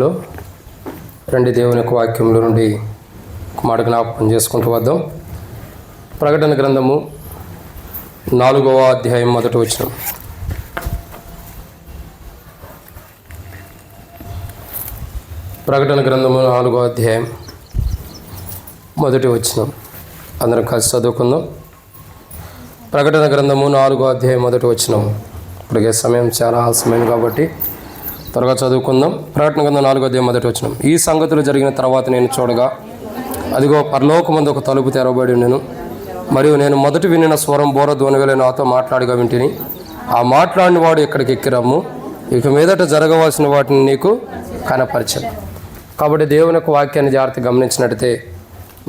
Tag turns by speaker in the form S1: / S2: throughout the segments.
S1: రండి దేవుని యొక్క వాక్యంలో నుండి మాట జ్ఞాపకం చేసుకుంటూ వద్దాం. ప్రకటన గ్రంథము 4వ అధ్యాయం మొదటి వచనం. ప్రకటన గ్రంథము 4వ అధ్యాయం మొదటి వచనం అందరం కలిసి చదువుకుందాం. ప్రకటన గ్రంథము 4వ అధ్యాయం మొదటి వచనం. ఇప్పటికే సమయం చాలా ఆలస్యమైంది కాబట్టి త్వరగా చదువుకుందాం. ప్రకటన గ్రంథం 4వ అధ్యాయం మొదటి వచనం. ఈ సంగతులు జరిగిన తర్వాత నేను చూడగా అదిగో పరలోకమందు ఒక తలుపు తెరవబడి ఉండెను. మరియు నేను మొదటి వినిన స్వరం బోర ధ్వనివలె నాతో మాట్లాడగా వింటిని. ఆ మాట్లాడిన వాడు ఇక్కడికి ఎక్కిరమ్ము, ఇక మీదట జరగవలసిన వాటిని నీకు కనపరచను. కాబట్టి దేవుని యొక్క వాక్యాన్ని జాగ్రత్తగా గమనించినట్టయితే,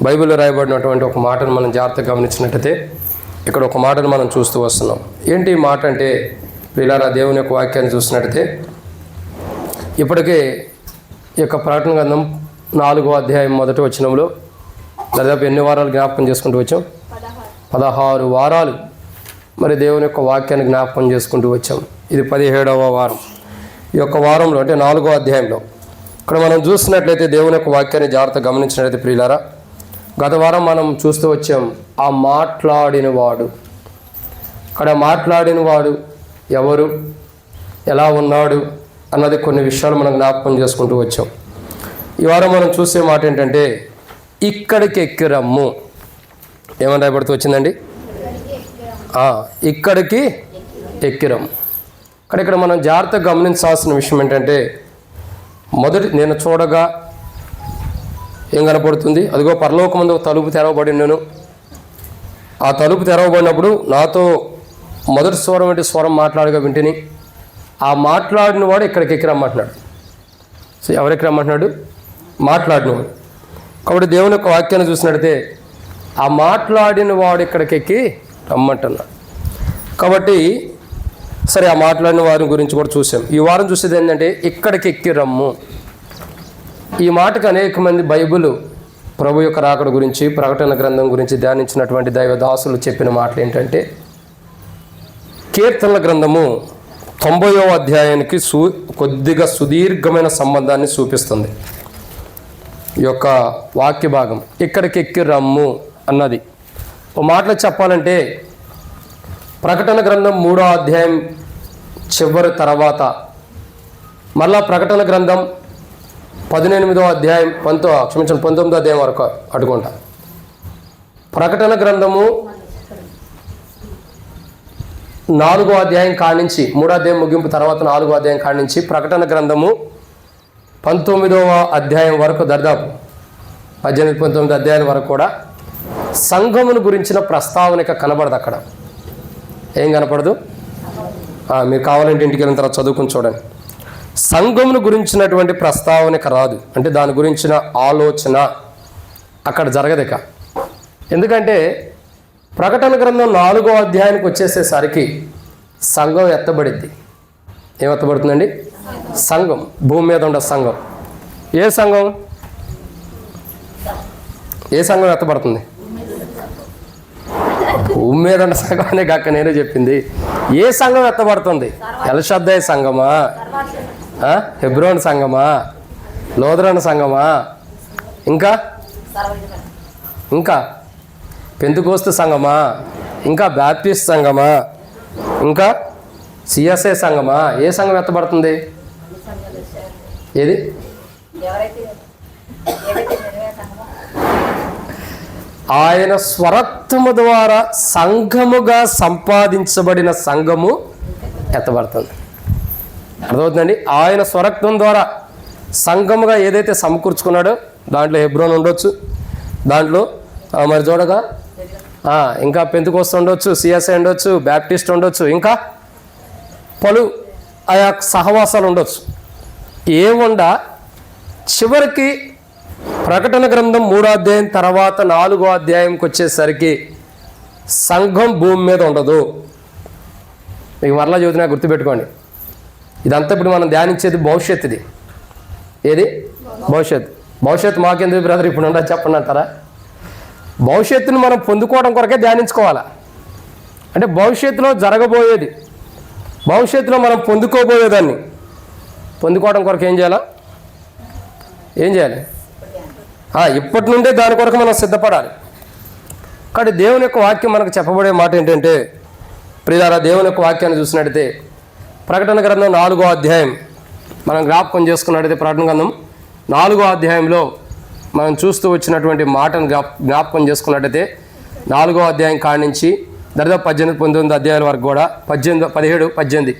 S1: బైబిల్లో రాయబడినటువంటి ఒక మాటను మనం జాగ్రత్తగా గమనించినట్టయితే ఇక్కడ ఒక మాటను మనం చూస్తూ వస్తున్నాం. ఏంటి ఈ మాట అంటే, ప్రియులారా, దేవుని యొక్క వాక్యాన్ని చూసినట్టయితే ఇప్పటికే ఈ యొక్క ప్రకటన గ్రంథం 4వ అధ్యాయం మొదటి వచనంలో దాదాపు ఎన్ని వారాలు జ్ఞాపకం చేసుకుంటూ వచ్చాం? 16 వారాలు మరి దేవుని యొక్క వాక్యాన్ని జ్ఞాపకం చేసుకుంటూ వచ్చాం. ఇది 17వ వారం. ఈ యొక్క వారంలో అంటే 4వ అధ్యాయంలో ఇక్కడ మనం చూసినట్లయితే దేవుని యొక్క వాక్యాన్ని జాగ్రత్తగా గమనించినట్లయితే ప్రియులారా, గత వారం మనం చూస్తూ వచ్చాం ఆ మాట్లాడినవాడు. అక్కడ మాట్లాడినవాడు ఎవరు, ఎలా ఉన్నాడు అన్నది కొన్ని విషయాలు మనం జ్ఞాపకం చేసుకుంటూ వచ్చాం. ఈ వారం మనం చూసే మాట ఏంటంటే, ఇక్కడికి ఎక్కిరమ్ము. ఏమని రాయబడుతూ వచ్చిందండి? ఇక్కడికి ఎక్కిరమ్ము. ఇక్కడ మనం జాగ్రత్తగా గమనించాల్సిన విషయం ఏంటంటే, మొదటి నేను చూడగా ఏం కనపడుతుంది? అదిగో పరలోకమందు ఒక తలుపు తెరవబడినను. ఆ తలుపు తెరవబడినప్పుడు నాతో మొదటి స్వరం వంటి స్వరం మాట్లాడగా వింటిని. ఆ మాట్లాడిన వాడు ఇక్కడికి ఎక్కి రమ్మంటున్నాడు. సో ఎవరు ఎక్కి రమ్మంటున్నాడు? మాట్లాడినవాడు. కాబట్టి దేవుని యొక్క వాక్యాన్ని చూసినట్టయితే ఆ మాట్లాడిన వాడు ఇక్కడికి ఎక్కి రమ్మంటున్నాడు. కాబట్టి సరే, ఆ మాట్లాడిన వారి గురించి కూడా చూసాం. ఈ వారం చూసేది ఏంటంటే ఇక్కడికి ఎక్కి రమ్ము. ఈ మాటకు అనేక మంది బైబిల్ ప్రభు యొక్క రాకడ గురించి, ప్రకటన గ్రంథం గురించి ధ్యానించినటువంటి దైవదాసులు చెప్పిన మాటలు ఏంటంటే, కీర్తనల గ్రంథము 90వ అధ్యాయానికి కొద్దిగా సుదీర్ఘమైన సంబంధాన్ని చూపిస్తుంది ఈ యొక్క వాక్య భాగం. ఇక్కడికి ఎక్కి రమ్ము అన్నది ఓ మాటలో చెప్పాలంటే, ప్రకటన గ్రంథం 3వ అధ్యాయం చివరి తర్వాత మళ్ళా ప్రకటన గ్రంథం 18వ అధ్యాయం 19వ అధ్యాయం వరకు అడుగుంటా. ప్రకటన గ్రంథము 4వ అధ్యాయం కానించి 3వ అధ్యాయం ముగింపు తర్వాత 4వ అధ్యాయం కానించి ప్రకటన గ్రంథము 19వ అధ్యాయం వరకు దాదాపు 18-19 అధ్యాయాల వరకు కూడా సంఘమును గురించిన ప్రస్తావన కనబడదు. అక్కడ ఏం కనపడదు? మీరు కావాలంటే ఇంటికి వెళ్ళిన తర్వాత చదువుకుని చూడండి. సంఘమును గురించినటువంటి ప్రస్తావన రాదు. అంటే దాని గురించిన ఆలోచన అక్కడ జరగదు. ఎందుకంటే ప్రకటన గ్రంథం 4వ అధ్యాయానికి వచ్చేసేసరికి సంఘం ఎత్తబడిద్ది. ఏమెత్తబడుతుందండి? సంఘం. భూమి మీద ఉండే సంఘం. ఏ సంఘం? ఏ సంఘం ఎత్తబడుతుంది? భూమి మీద ఉండే సంఘం అనే కాక నేనే చెప్పింది. ఏ సంఘం ఎత్తబడుతుంది? ఎల్షద్దై సంఘమా? హెబ్రోన్ సంఘమా? లోదరన్ సంఘమా? ఇంకా పెంతెకోస్తు సంఘమా? ఇంకా బ్యాప్టిస్ట్ సంఘమా? ఇంకా సిఎస్ఐ సంఘమా? ఏ సంఘం ఎత్తబడుతుంది? ఏది? ఆయన స్వరత్వము ద్వారా సంఘముగా సంపాదించబడిన సంఘము ఎత్తబడుతుంది. అర్థమవుతుందండి? ఆయన స్వరత్వం ద్వారా సంఘముగా ఏదైతే సమకూర్చుకున్నాడో దాంట్లో హెబ్రోన్ ఉండొచ్చు, దాంట్లో మరి చూడగా ఇంకా పెంతెకోస్తు ఉండొచ్చు, సిఎస్ఐ ఉండొచ్చు, బ్యాప్టిస్ట్ ఉండొచ్చు, ఇంకా పలు ఆయా సహవాసాలు ఉండొచ్చు. ఏముండా చివరికి ప్రకటన గ్రంథం 3వ అధ్యాయం తర్వాత 4వ అధ్యాయంకి వచ్చేసరికి సంఘం భూమి మీద ఉండదు. మీకు మరలా చెబుతున్నా, గుర్తుపెట్టుకోండి. ఇదంతా ఇప్పుడు మనం ధ్యానించేది భవిష్యత్. ఇది ఏది? భవిష్యత్తు మాకెందుకు బ్రదర్ ఇప్పుడు ఉండదు చెప్పండి అంటారా? భవిష్యత్తును మనం పొందుకోవడం కొరకే ధ్యానించుకోవాలా. అంటే భవిష్యత్తులో జరగబోయేది, భవిష్యత్తులో మనం పొందుకోబోయేదాన్ని పొందుకోవడం కొరకు ఏం చేయాలా? ఏం చేయాలి? ఇప్పటి నుండే దాని కొరకు మనం సిద్ధపడాలి. కాబట్టి దేవుని యొక్క వాక్యం మనకు చెప్పబడే మాట ఏంటంటే, ప్రియులారా, దేవుని యొక్క వాక్యాన్ని చూసినట్టయితే ప్రకటన గ్రంథం 4వ అధ్యాయం మనం జ్ఞాపకం చేసుకున్నట్టయితే, ప్రకటన గ్రంథం 4వ అధ్యాయంలో మనం చూస్తూ వచ్చినటువంటి మాటను జ్ఞాపకం చేసుకున్నట్టయితే 4వ అధ్యాయం కాడి నుంచి దాదాపు 18-19 అధ్యాయాల వరకు కూడా 17-18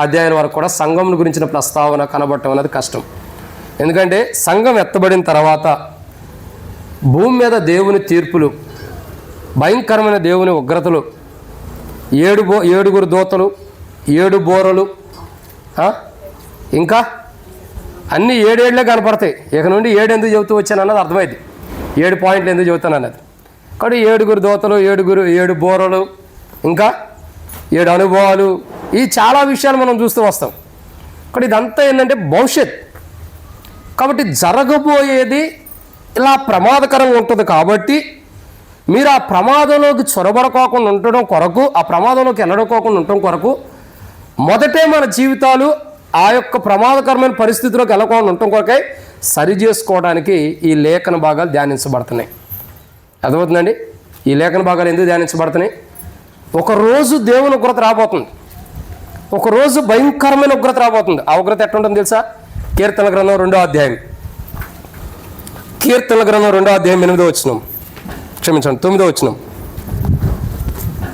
S1: అధ్యాయాల వరకు కూడా సంఘం గురించిన ప్రస్తావన కనబడటం అనేది కష్టం. ఎందుకంటే సంఘం ఎత్తబడిన తర్వాత భూమి మీద దేవుని తీర్పులు, భయంకరమైన దేవుని ఉగ్రతలు, 7 దూతలు, 7 బోరలు, ఇంకా అన్నీ 7 కనపడతాయి. ఇక నుండి 7 ఎందుకు చెబుతూ వచ్చాను అన్నది అర్థమైంది. 7 పాయింట్లు ఎందుకు చెబుతాను అన్నది. కాబట్టి 7 దూతలు, 7 బోరలు, ఇంకా 7 అనుభవాలు, ఈ చాలా విషయాలు మనం చూస్తూ వస్తాం. కాబట్టి ఇదంతా ఏంటంటే భవిష్యత్. కాబట్టి జరగబోయేది ఇలా ప్రమాదకరంగా ఉంటుంది. కాబట్టి మీరు ఆ ప్రమాదంలోకి చొరబడకోకుండా ఉండడం కొరకు, ఆ ప్రమాదంలోకి వెళ్ళడుకోకుండా ఉండటం కొరకు మొదటే మన జీవితాలు ఆ యొక్క ప్రమాదకరమైన పరిస్థితిలోకి వెళ్ళకుండా ఉండటం కొరకై సరి చేసుకోవడానికి ఈ లేఖన భాగాలు ధ్యానించబడుతున్నాయి. అర్థమవుతుందండి? ఈ లేఖన భాగాలు ఎందుకు ధ్యానించబడుతున్నాయి? ఒకరోజు దేవుని ఉగ్రత రాబోతుంది. ఒకరోజు భయంకరమైన ఉగ్రత రాబోతుంది. ఆ ఉగ్రత ఎట్లుంటుందో తెలుసా? కీర్తన గ్రంథం 2వ అధ్యాయం, కీర్తన గ్రంథం 2వ అధ్యాయం 8వ వచనం, క్షమించండి 9వ వచనం.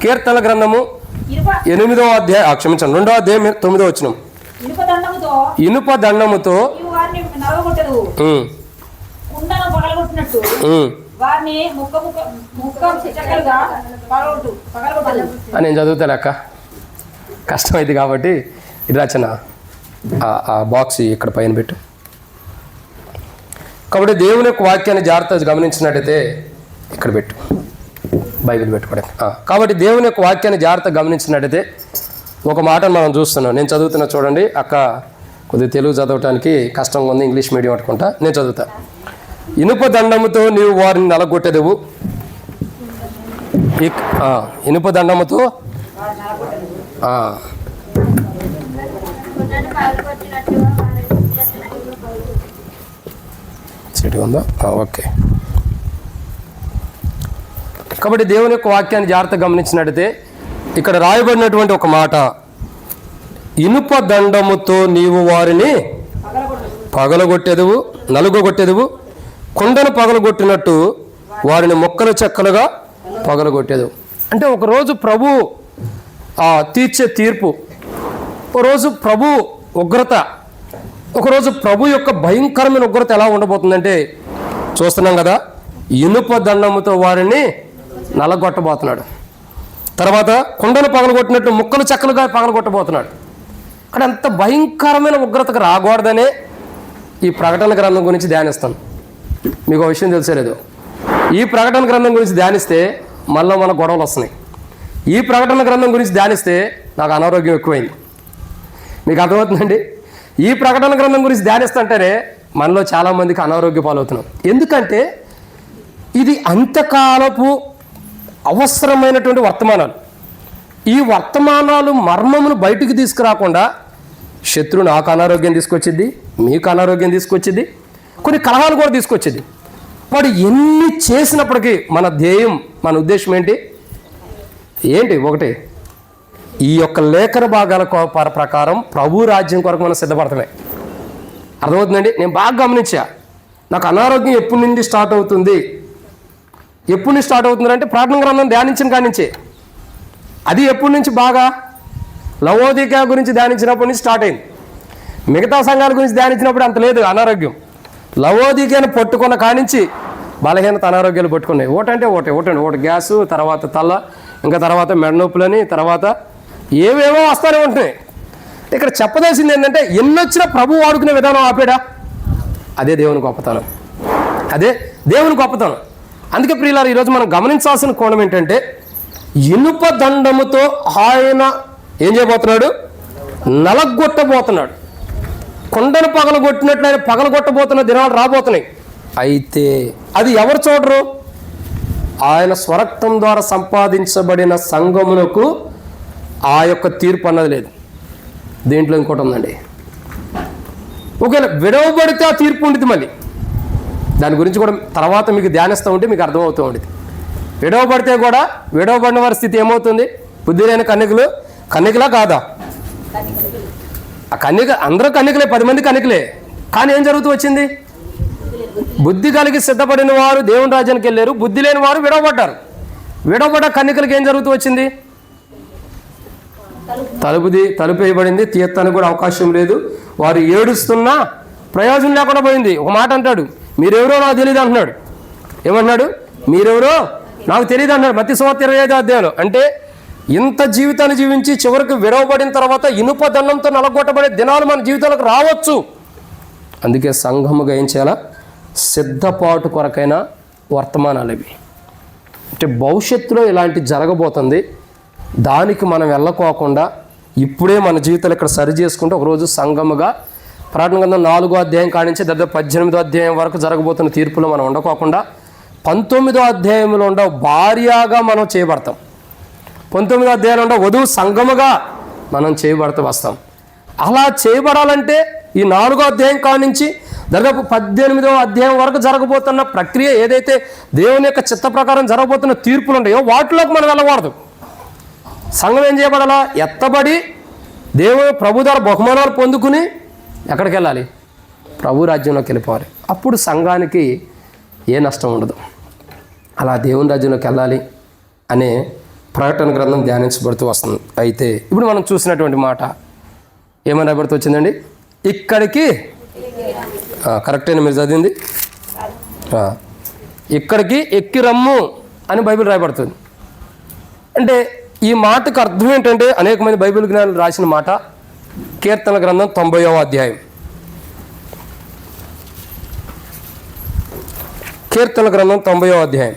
S1: కీర్తన గ్రంథము 8వ అధ్యాయం, క్షమించండి 2వ అధ్యాయం 9వ వచనం. ఇనుప దండముతో నేను చదువుతాను అక్క, కష్టమైంది కాబట్టి ఇది రచన ఆ బాక్స్ ఇక్కడ పైన పెట్టు. కాబట్టి దేవుని యొక్క వాక్యాన్ని జాగ్రత్తగా గమనించినట్టయితే ఇక్కడ పెట్టు, బైబిల్ పెట్టుకోవడానికి. కాబట్టి దేవుని యొక్క వాక్యాన్ని జాగ్రత్తగా గమనించినట్టయితే ఒక మాటను మనం చూస్తున్నాం. నేను చదువుతున్నా చూడండి. అక్క కొద్దిగా తెలుగు చదవటానికి కష్టంగా ఉంది, ఇంగ్లీష్ మీడియం పట్టుకుంటా, నేను చదువుతా. ఇనుప దండముతో నీవు వారిని నలగొట్టెదవు. ఇనుప దండముతో ఉందా? ఓకే. కాబట్టి దేవుని యొక్క వాక్యాన్ని జాగ్రత్తగా గమనించినట్టయితే ఇక్కడ రాయబడినటువంటి ఒక మాట, ఇనుప దండముతో నీవు వారిని పగలగొట్టెదవు, నలుగొట్టెదవు, కొండను పగలగొట్టినట్టు వారిని ముక్కలు చెక్కలుగా పగలగొట్టేదవు. అంటే ఒకరోజు ప్రభు తీర్చే తీర్పు, ఒకరోజు ప్రభు ఉగ్రత, ఒకరోజు ప్రభు యొక్క భయంకరమైన ఉగ్రత ఎలా ఉండబోతుందంటే చూస్తున్నాం కదా. ఇనుప దండముతో వారిని నలగొట్టబోతున్నాడు. తర్వాత కొండను పగలగొట్టినట్టు ముక్కలు చెక్కలుగా పగలగొట్టబోతున్నాడు. అక్కడ ఎంత భయంకరమైన ఉగ్రతకు రాకూడదనే ఈ ప్రకటన గ్రంథం గురించి ధ్యానిస్తాను. మీకు ఒక విషయం తెలిసేలేదు, ఈ ప్రకటన గ్రంథం గురించి ధ్యానిస్తే మళ్ళీ మన గొడవలు వస్తున్నాయి. ఈ ప్రకటన గ్రంథం గురించి ధ్యానిస్తే నాకు అనారోగ్యం ఎక్కువైంది. మీకు అర్థమవుతుందండి? ఈ ప్రకటన గ్రంథం గురించి ధ్యానిస్తుంటేనే మనలో చాలామందికి అనారోగ్య పాలవుతున్నాం. ఎందుకంటే ఇది అంత్యకాలపు అవసరమైనటువంటి వర్తమానాలు. ఈ వర్తమానాలు మర్మమును బయటికి తీసుకురాకుండా శత్రువు నాకు అనారోగ్యం తీసుకొచ్చింది, మీకు అనారోగ్యం తీసుకొచ్చింది, కొన్ని కలహాలు కూడా తీసుకొచ్చింది. వాడు ఎన్ని చేసినప్పటికీ మన ధ్యేయం, మన ఉద్దేశం ఏంటి? ఒకటి, ఈ యొక్క లేఖన భాగాల ప్రకారం ప్రభు రాజ్యం కొరకు మనం సిద్ధపడతామే. అర్థమవుతుందండి? నేను బాగా గమనించా, నాకు అనారోగ్యం ఎప్పటి నుండి స్టార్ట్ అవుతుంది. ఎప్పటి నుంచి స్టార్ట్ అవుతుందంటే ప్రకటన గ్రంథం ధ్యానించిన కాడి నుంచే. అది ఎప్పటి నుంచి? బాగా లవోదిక గురించి ధ్యానించినప్పటి నుంచి స్టార్ట్ అయింది. మిగతా సంఘాల గురించి ధ్యానించినప్పుడు అంత లేదు అనారోగ్యం. లవోదికను పట్టుకున్న కానించి బలహీనత అనారోగ్యాలు పట్టుకున్నాయి. ఒకటి గ్యాసు, తర్వాత తల్ల, ఇంకా తర్వాత మెడ నొప్పులని, తర్వాత ఏవేవో వస్తూనే ఉంటున్నాయి. ఇక్కడ చెప్పదలసింది ఏంటంటే ఎన్నొచ్చినా ప్రభు వాడుకునే విధానం ఆపేడా? అదే దేవుని గొప్పతనం, అదే దేవుని గొప్పతనం. అందుకే ప్రియులారా, ఈరోజు మనం గమనించాల్సిన కోణం ఏంటంటే ఇనుప దండముతో ఆయన ఏం చేయబోతున్నాడు? నలగొట్టబోతున్నాడు. కొండను పగలగొట్టినట్లు ఆయన పగలగొట్టబోతున్న దినాలు రాబోతున్నాయి. అయితే అది ఎవరు చూడరు? ఆయన స్వరక్తం ద్వారా సంపాదించబడిన సంఘమునకు ఆ యొక్క తీర్పు అన్నది లేదు. దీంట్లో ఇంకోటి ఉందండి, ఒకవేళ విడవబడితే ఆ తీర్పు ఉంటుంది. మళ్ళీ దాని గురించి కూడా తర్వాత మీకు ధ్యానిస్తూ ఉంటే మీకు అర్థమవుతూ ఉండేది. విడవబడితే కూడా విడవబడిన వారి స్థితి ఏమవుతుంది? బుద్ధి లేని కన్యకలా కాదా? ఆ కన్యక అందరూ కన్యకలే, 10 మంది కన్యకలే. కానీ ఏం జరుగుతూ వచ్చింది? బుద్ధి కలిగి సిద్ధపడిన వారు దేవుని రాజ్యానికి వెళ్ళారు, బుద్ధి లేని వారు విడవబడ్డారు. విడవబడ్డ కన్యకలకి ఏం జరుగుతూ వచ్చింది? తలుపు వేయబడింది, తీయత్తానికి కూడా అవకాశం లేదు. వారు ఏడుస్తున్నా ప్రయోజనం లేకుండా పోయింది. ఒక మాట అంటాడు, మీరెవరో నాకు తెలియదు అంటున్నాడు. ఏమంటున్నాడు? మీరెవరో నాకు తెలియదు అంటున్నాడు. మత్తయి సువార్త 25వ అధ్యాయంలో. అంటే ఇంత జీవితాన్ని జీవించి చివరికి విడవబడిన తర్వాత ఇనుప దండంతో నలగొట్టబడే దినాలు మన జీవితాలకు రావచ్చు. అందుకే సంఘముగా ఏం చేయాలా? సిద్ధపాటు కొరకైన వర్తమానాలు ఇవి. అంటే భవిష్యత్తులో ఇలాంటి జరగబోతుంది, దానికి మనం వెళ్ళకోకుండా ఇప్పుడే మన జీవితాలు ఇక్కడ సరి చేసుకుంటూ ఒకరోజు సంఘముగా ప్రకటన గ్రంథం 4వ అధ్యాయం కానించి దాదాపు 18వ అధ్యాయం వరకు జరగబోతున్న తీర్పులో మనం ఉండకోకుండా 19వ అధ్యాయంలో ఉండ భార్యగా మనం చేయబడతాం. 19వ అధ్యాయంలో ఉండ వధువు సంఘముగా మనం చేయబడుతూ వస్తాం. అలా చేయబడాలంటే ఈ 4వ అధ్యాయం కానించి దాదాపు 18వ అధ్యాయం వరకు జరగబోతున్న ప్రక్రియ ఏదైతే దేవుని యొక్క చిత్త ప్రకారం జరగబోతున్న తీర్పులు ఉంటాయో వాటిలోకి మనం వెళ్ళకూడదు. సంఘం ఏం చేయబడాలా? ఎత్తబడి దేవుని ప్రభు ద్వారా బహుమానాలు పొందుకుని ఎక్కడికి వెళ్ళాలి? ప్రభు రాజ్యంలోకి వెళ్ళిపోవాలి. అప్పుడు సంఘానికి ఏ నష్టం ఉండదు. అలా దేవుని రాజ్యంలోకి వెళ్ళాలి అనే ప్రకటన గ్రంథం ధ్యానించబడుతూ వస్తుంది. అయితే ఇప్పుడు మనం చూసినటువంటి మాట ఏమని రాబడుతూ వచ్చిందండి? ఇక్కడికి కరెక్టేనా మీరు చదివింది? ఇక్కడికి ఎక్కి రమ్ము అని బైబిల్ రాయబడుతుంది. అంటే ఈ మాటకు అర్థం ఏంటంటే అనేక మంది బైబిల్ జ్ఞానులు రాసిన మాట. కీర్తన గ్రంథం 90వ అధ్యాయం. కీర్తన గ్రంథం 90వ అధ్యాయం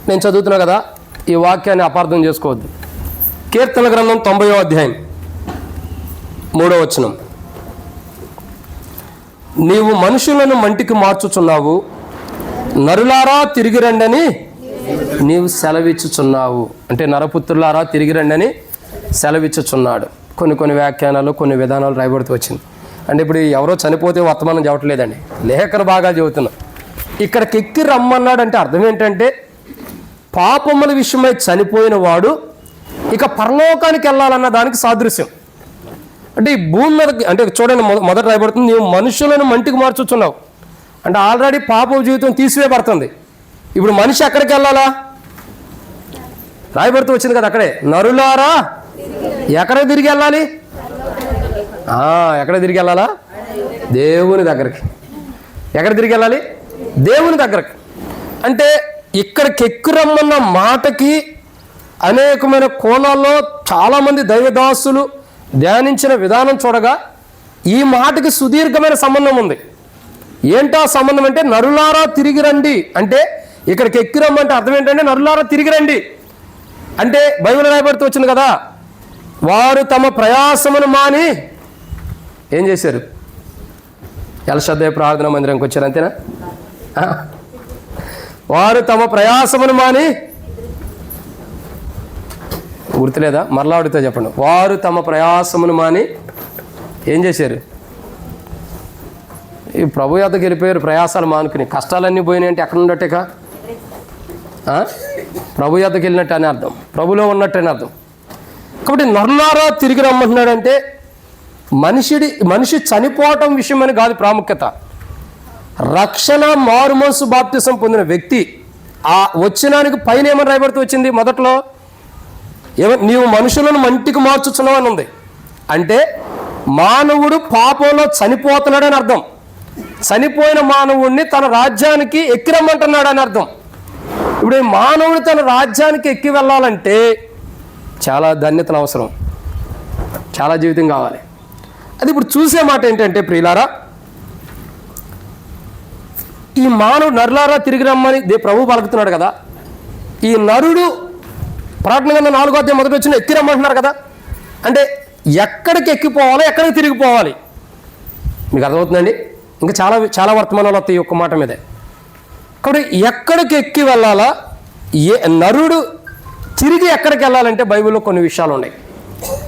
S1: నేను చదువుతున్నా కదా, ఈ వాక్యాన్ని అపార్థం చేసుకోవద్దు. కీర్తన గ్రంథం 90వ అధ్యాయం 3వ వచనం. నీవు మనుషులను మంటికి మార్చుచున్నావు, నరులారా తిరిగి రండని నీవు సెలవిచ్చుచున్నావు. అంటే నరపుత్రులారా తిరిగి రండని సెలవిచ్చుచున్నాడు. కొన్ని వ్యాఖ్యానాలు, కొన్ని విధానాలు రాయబడుతూ వచ్చింది. అంటే ఇప్పుడు ఎవరో చనిపోతే వర్తమానం చెప్పట్లేదండి, లేఖన బాగా చెబుతున్నాం. ఇక్కడికి ఎక్కి రమ్మన్నాడు అంటే అర్థం ఏంటంటే పాపముల విషయమై చనిపోయిన వాడు ఇక పరలోకానికి వెళ్ళాలన్న దానికి సాదృశ్యం. అంటే ఈ భూమి మీద అంటే చూడండి, మొదట రాయబడుతుంది, నీవు మనుషులను మంటికి మార్చుచున్నావు. అంటే ఆల్రెడీ పాప జీవితం తీసివేయబడుతుంది. ఇప్పుడు మనిషి ఎక్కడికి వెళ్ళాలా? రాయబడుతూ వచ్చింది కదా అక్కడే, నరులారా ఎక్కడ తిరిగి వెళ్ళాలి? ఎక్కడ తిరిగి వెళ్ళాలా? దేవుని దగ్గరికి. ఎక్కడ తిరిగి వెళ్ళాలి? దేవుని దగ్గరికి. అంటే ఇక్కడికి ఎక్కు రమ్మన్న మాటకి అనేకమైన కోణాల్లో చాలామంది దైవదాసులు ధ్యానించిన విధానం చూడగా ఈ మాటకి సుదీర్ఘమైన సంబంధం ఉంది. ఏంటో ఆ సంబంధం అంటే నరులారా తిరిగి రండి. అంటే ఇక్కడికి ఎక్కి రమ్మంటే అర్థం ఏంటంటే నరులారా తిరిగి రండి. అంటే బైబిల్ రాయబడుతూ వచ్చింది కదా, వారు తమ ప్రయాసమును మాని ఏం చేశారు? ఎల్షద్దాయి ప్రార్థనా మందిరానికి వచ్చారు, అంతేనా? వారు తమ ప్రయాసమును మాని, గుర్తులేదా? మరలా అడుగుతా చెప్పండి. వారు తమ ప్రయాసమును మాని ఏం చేశారు? ఈ ప్రభు యొద్దకు వెళ్ళిపోయారు. ప్రయాసాలు మానుకుని కష్టాలన్నీ పోయినాయి అంటే ఎక్కడ ఉన్నట్టేక ప్రభు యొద్దకు వెళ్ళినట్టు అని అర్థం, ప్రభులో ఉన్నట్టు అని అర్థం. కాబట్టి నరులారా తిరిగి రమ్మంటున్నాడంటే మనిషి చనిపోవటం విషయం అని కాదు ప్రాముఖ్యత. రక్షణ మారుమనసు బాప్తిసం పొందిన వ్యక్తి ఆ వచ్చినానికి పైన ఏమని రాయబడుతూ వచ్చింది? మొదట్లో నీవు మనుషులను మంటికి మార్చుచున్నావు అని ఉంది. అంటే మానవుడు పాపంలో చనిపోతున్నాడని అర్థం. చనిపోయిన మానవుడిని తన రాజ్యానికి ఎక్కిరమ్మంటున్నాడు అని అర్థం. ఇప్పుడు ఈ మానవుడు తన రాజ్యానికి ఎక్కి వెళ్ళాలంటే చాలా ధన్యతలు అవసరం, చాలా జీవితం కావాలి. అది ఇప్పుడు చూసే మాట ఏంటంటే ప్రియులారా, ఈ మానవుడు నరులారా తిరిగి రమ్మని ప్రభు పలుకుతున్నాడు కదా. ఈ నరుడు ప్రకటన గ్రంథం 4వ అధ్యాయం మొదటి వచ్చిన ఎక్కి రమ్మంటున్నారు కదా. అంటే ఎక్కడికి ఎక్కిపోవాలి, ఎక్కడికి తిరిగిపోవాలి? మీకు అర్థమవుతుందండి? ఇంకా చాలా వర్తమానాలు వస్తాయి ఈ ఒక్క మాట మీదే. కాబట్టి ఎక్కడికి ఎక్కి వెళ్ళాలా, నరుడు తిరిగి ఎక్కడికి వెళ్ళాలంటే బైబిల్లో కొన్ని విషయాలు ఉన్నాయి.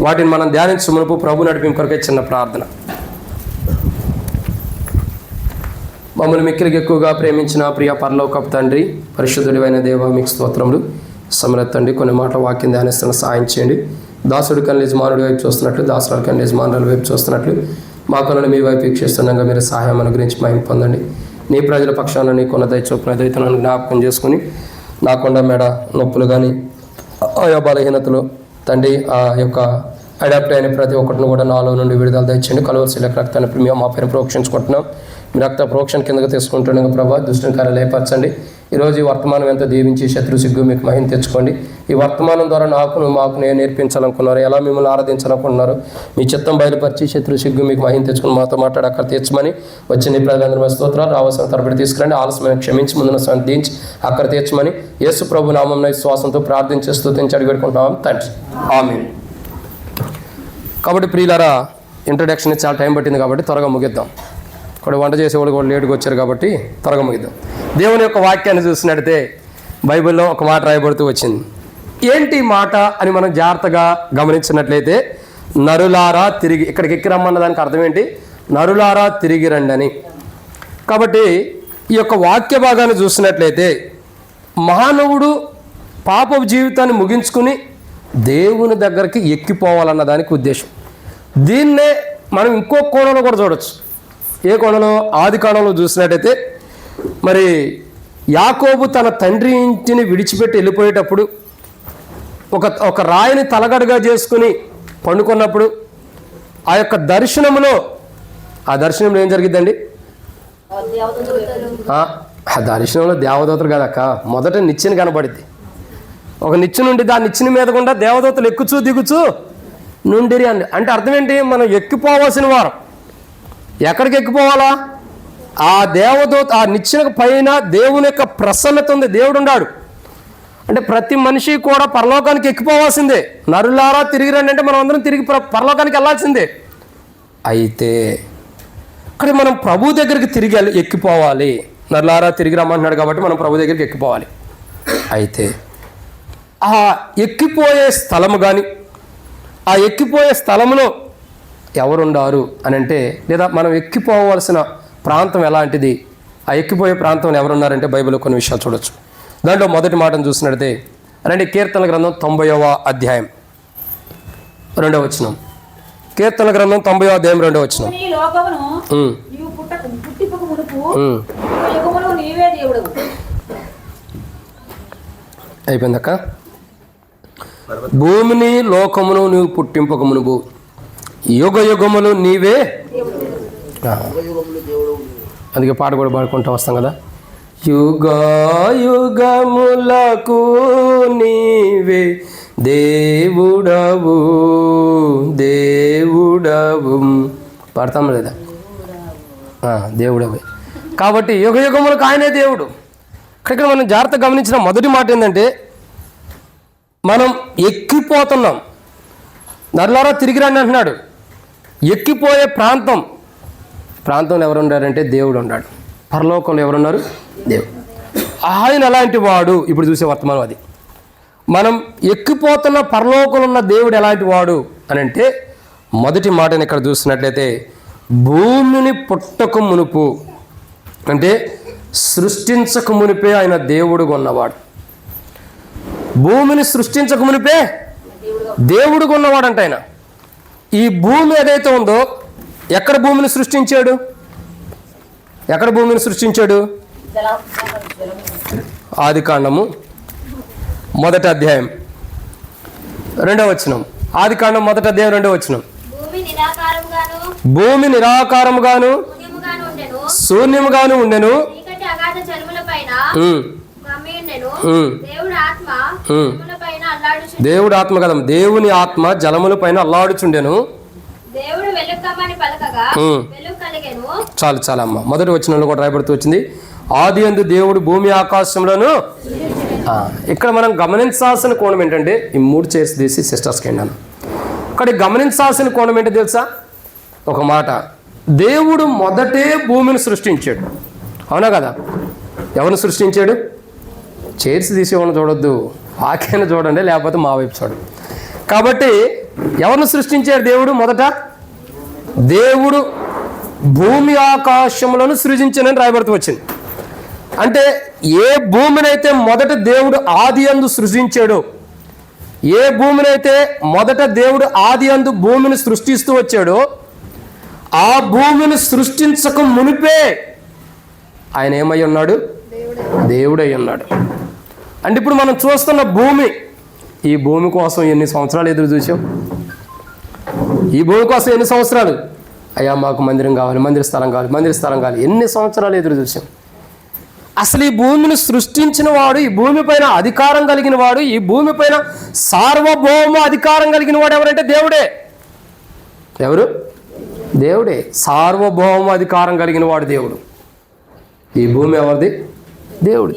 S1: వాటిని మనం ధ్యానించే మునుపు ప్రభు నడిపింపు కొరకే చిన్న ప్రార్థన. మమ్మల్ని మిక్కిలికి ఎక్కువగా ప్రేమించిన ప్రియ పరలోకపు తండ్రి, పరిశుద్ధుడివైన దేవ, మీకు స్తోత్రములు. సమరత్తండి కొన్ని మాటల వాక్యం ధ్యానిస్తున్న సాయం చేయండి. దాసుడు కన్నా యజమానుడి వైపు చూస్తున్నట్లు, దాసుడు కన్నా యజమానుల వైపు చూస్తున్నట్లు మా కళను మీ వైపు వీక్షిస్తుండగా మీరు సహాయం అనుగ్రహించి మహిమ పొందండి. నీ ప్రజల పక్షాన నీకున్న దయచూపిన దయతను జ్ఞాపకం చేసుకుని నాకుండా మెడ నొప్పులు కానీ ఆయా బలహీనతలు తండ్రి ఆ యొక్క అడాప్ట్ అయిన ప్రతి ఒక్కటిని కూడా నాలో నుండి విడుదల తెచ్చండి. కలవలసిన రక్తాన్ని మేము మా పైన ప్రోక్షించుకుంటున్నాం. మీ రక్త ప్రోక్షణ కిందకు తీసుకుంటుండగా ప్రభావ దుష్టుని కార్యాలు లేపరచండి. ఈరోజు ఈ వర్తమానం ఎంత దీవించి శత్రు సిగ్గు మీకు మహిమ తెచ్చుకోండి. ఈ వర్తమానం ద్వారా మాకు నేను నేర్పించాలనుకున్నారు, ఎలా మిమ్మల్ని ఆరాధించాలనుకుంటున్నారు మీ చిత్తం బయలుపరిచి శత్రు సిగ్గు మీకు మహిమ తెచ్చుకుని మాతో మాట్లాడి అక్కడ తీర్చమని వచ్చిన నీ ప్రజలందరూ స్తోత్రాలు రావాల్సిన తరబడి తీసుకురండి. ఆలస్యమైన క్షమించి ముందున సంధించి అక్కడ తీర్చమని యేసు ప్రభు నామం విశ్వాసంతో ప్రార్థించి స్తుతించి అడిగెడుకుంటున్నాం తండ్రి, ఆమేన్. కాబట్టి ప్రియులారా, ఇంట్రడక్షన్ చాలా టైం పట్టింది కాబట్టి త్వరగా ముగిద్దాం. ఇక్కడ వంట చేసేవాళ్ళు కూడా లేటుగా వచ్చారు కాబట్టి త్వరగా ముగిద్దాం. దేవుని యొక్క వాక్యాన్ని చూసినట్టయితే బైబిల్లో ఒక మాట రాయబడుతూ వచ్చింది. ఏంటి మాట అని మనం జాగ్రత్తగా గమనించినట్లయితే, నరులారా తిరిగి, ఇక్కడికి ఎక్కి రమ్మన్న దానికి అర్థం ఏంటి? నరులారా తిరిగి రండి అని. కాబట్టి ఈ యొక్క వాక్య భాగాన్ని చూసినట్లయితే మానవుడు పాపపు జీవితాన్ని ముగించుకుని దేవుని దగ్గరికి ఎక్కిపోవాలన్న దానికి ఉద్దేశం. దీన్నే మనం ఇంకో కోణంలో కూడా చూడవచ్చు. ఏ కోణంలో? ఆది కాండంలో చూసినట్టయితే మరి యాకోబు తన తండ్రి ఇంటిని విడిచిపెట్టి వెళ్ళిపోయేటప్పుడు ఒక రాయిని తలగడగా చేసుకుని పండుకున్నప్పుడు ఆ యొక్క దర్శనంలో ఏం జరిగిద్దండి? ఆ దర్శనంలో దేవదూతలు కదక్క, మొదట నిచ్చెన కనబడిద్ది. ఒక నిచ్చెన నుండి దాని నిచ్చెన మీద గుండా దేవదూతలు ఎక్కుచూ దిగుచూ నుండిరి అని. అంటే అర్థం ఏంటి? మనం ఎక్కిపోవాల్సిన వారం. ఎక్కడికి ఎక్కిపోవాలా? ఆ దేవదూత ఆ నిచ్చెన పైన దేవుని యొక్క ప్రసన్నత ఉంది, దేవుడు ఉన్నాడు. అంటే ప్రతి మనిషి కూడా పరలోకానికి ఎక్కిపోవాల్సిందే. నరులారా తిరిగి రండి అంటే మనం అందరం తిరిగి పరలోకానికి వెళ్ళాల్సిందే. అయితే అక్కడ మనం ప్రభు దగ్గరికి తిరిగి ఎక్కిపోవాలి. నరులారా తిరిగి రమ్మంటున్నాడు కాబట్టి మనం ప్రభు దగ్గరికి ఎక్కిపోవాలి. అయితే ఆ ఎక్కిపోయే స్థలము కానీ ఆ ఎక్కిపోయే స్థలంలో ఎవరుండారు అని అంటే, లేదా మనం ఎక్కిపోవలసిన ప్రాంతం ఎలాంటిది, ఆ ఎక్కిపోయే ప్రాంతంలో ఎవరున్నారంటే బైబిల్లో కొన్ని విషయాలు చూడొచ్చు. దాంట్లో మొదటి మాటను చూసినట్లయితే రండి, కీర్తన గ్రంథం 90వ అధ్యాయం 2వ వచనం. కీర్తన గ్రంథం 90వ అధ్యాయం 2వ వచనం. అయిపోయిందక్క. భూమిని లోకమును నీవు పుట్టింపక మునుపు యుగ యుగములు నీవే. అందుకే పాట కూడా పాడుకుంటూ వస్తాం కదా. యుగ యుగములకు నీవే దేవుడవు దేవుడవు పాడతాం లేదా? దేవుడవే. కాబట్టి యుగ యుగములకు ఆయనే దేవుడు. ఇక్కడ మనం జాగ్రత్తగా గమనించిన మొదటి మాట ఏంటంటే, మనం ఎక్కిపోతున్నాం. నరులారా తిరిగి రండి అంటున్నాడు. ఎక్కిపోయే ప్రాంతంలో ఎవరు ఉన్నారంటే దేవుడు ఉన్నాడు. పరలోకంలో ఎవరున్నారు? దేవుడు. ఆయన ఎలాంటి వాడు? ఇప్పుడు చూసే వర్తమానం అది. మనం ఎక్కిపోతున్న పరలోకంలో ఉన్న దేవుడు ఎలాంటి వాడు అని అంటే, మొదటి మాటని ఇక్కడ చూసినట్లయితే భూమిని పుట్టక మునుపు, అంటే సృష్టించక మునిపే ఆయన దేవుడుగా ఉన్నవాడు. భూమిని సృష్టించక మునిపే దేవుడుగా ఉన్నవాడంట ఆయన. ఈ భూమి ఏదైతే ఉందో, ఎక్కడ భూమిని సృష్టించాడు? ఆది కాండము 1వ అధ్యాయం 2వ వచనం. ఆది కాండం 1వ అధ్యాయం 2వ వచనం. భూమి నిరాకారముగాను శూన్యముగాను ఉండెను, దేవుడు ఆత్మ కదా, దేవుని ఆత్మ జలముల పైన అల్లాడుచుండెను. చాలా అమ్మ. మొదటి వచనంలో కూడా రాయబడుతూ వచ్చింది, ఆది యందు దేవుడు భూమి ఆకాశంలోను. ఇక్కడ మనం గమనించాల్సిన కోణం ఏంటంటే, ఈ 3 చైర్స్ తీసి సిస్టర్స్కి అన్నాను. ఇక్కడ గమనించాల్సిన కోణం ఏంటో తెలుసా? ఒక మాట, దేవుడు మొదటే భూమిని సృష్టించాడు. అవునా కదా? ఎవరిని సృష్టించాడు? చైర్స్ తీసేవాళ్ళని చూడొద్దు, వాక్యాన్ని చూడండి, లేకపోతే మా వైపు చూడండి. కాబట్టి ఎవరిని సృష్టించాడు దేవుడు? మొదట దేవుడు భూమి ఆకాశములను సృజించనని రాయబడుతూ వచ్చింది. అంటే ఏ భూమినైతే మొదట దేవుడు ఆది అందు సృజించాడో, ఏ భూమినైతే మొదట దేవుడు ఆది అందు భూమిని సృష్టిస్తూ వచ్చాడో, ఆ భూమిని సృష్టించక మునిపే ఆయన ఏమై ఉన్నాడు? దేవుడై ఉన్నాడు. అంటే ఇప్పుడు మనం చూస్తున్న భూమి, ఈ భూమి కోసం ఎన్ని సంవత్సరాలు ఎదురు చూసాం? ఈ భూమి కోసం ఎన్ని సంవత్సరాలు? అయ్యా మాకు మందిరం కావాలి, మందిర స్థలం కావాలి, ఎన్ని సంవత్సరాలు ఎదురు చూసాం? అసలు ఈ భూమిని సృష్టించిన వాడు, ఈ భూమి పైన అధికారం కలిగిన వాడు, ఈ భూమి పైన సార్వభౌమ అధికారం కలిగిన వాడు ఎవరంటే దేవుడే. ఎవరు? దేవుడే. సార్వభౌమ అధికారం కలిగిన వాడు దేవుడు. ఈ భూమి ఎవరిది? దేవుడు.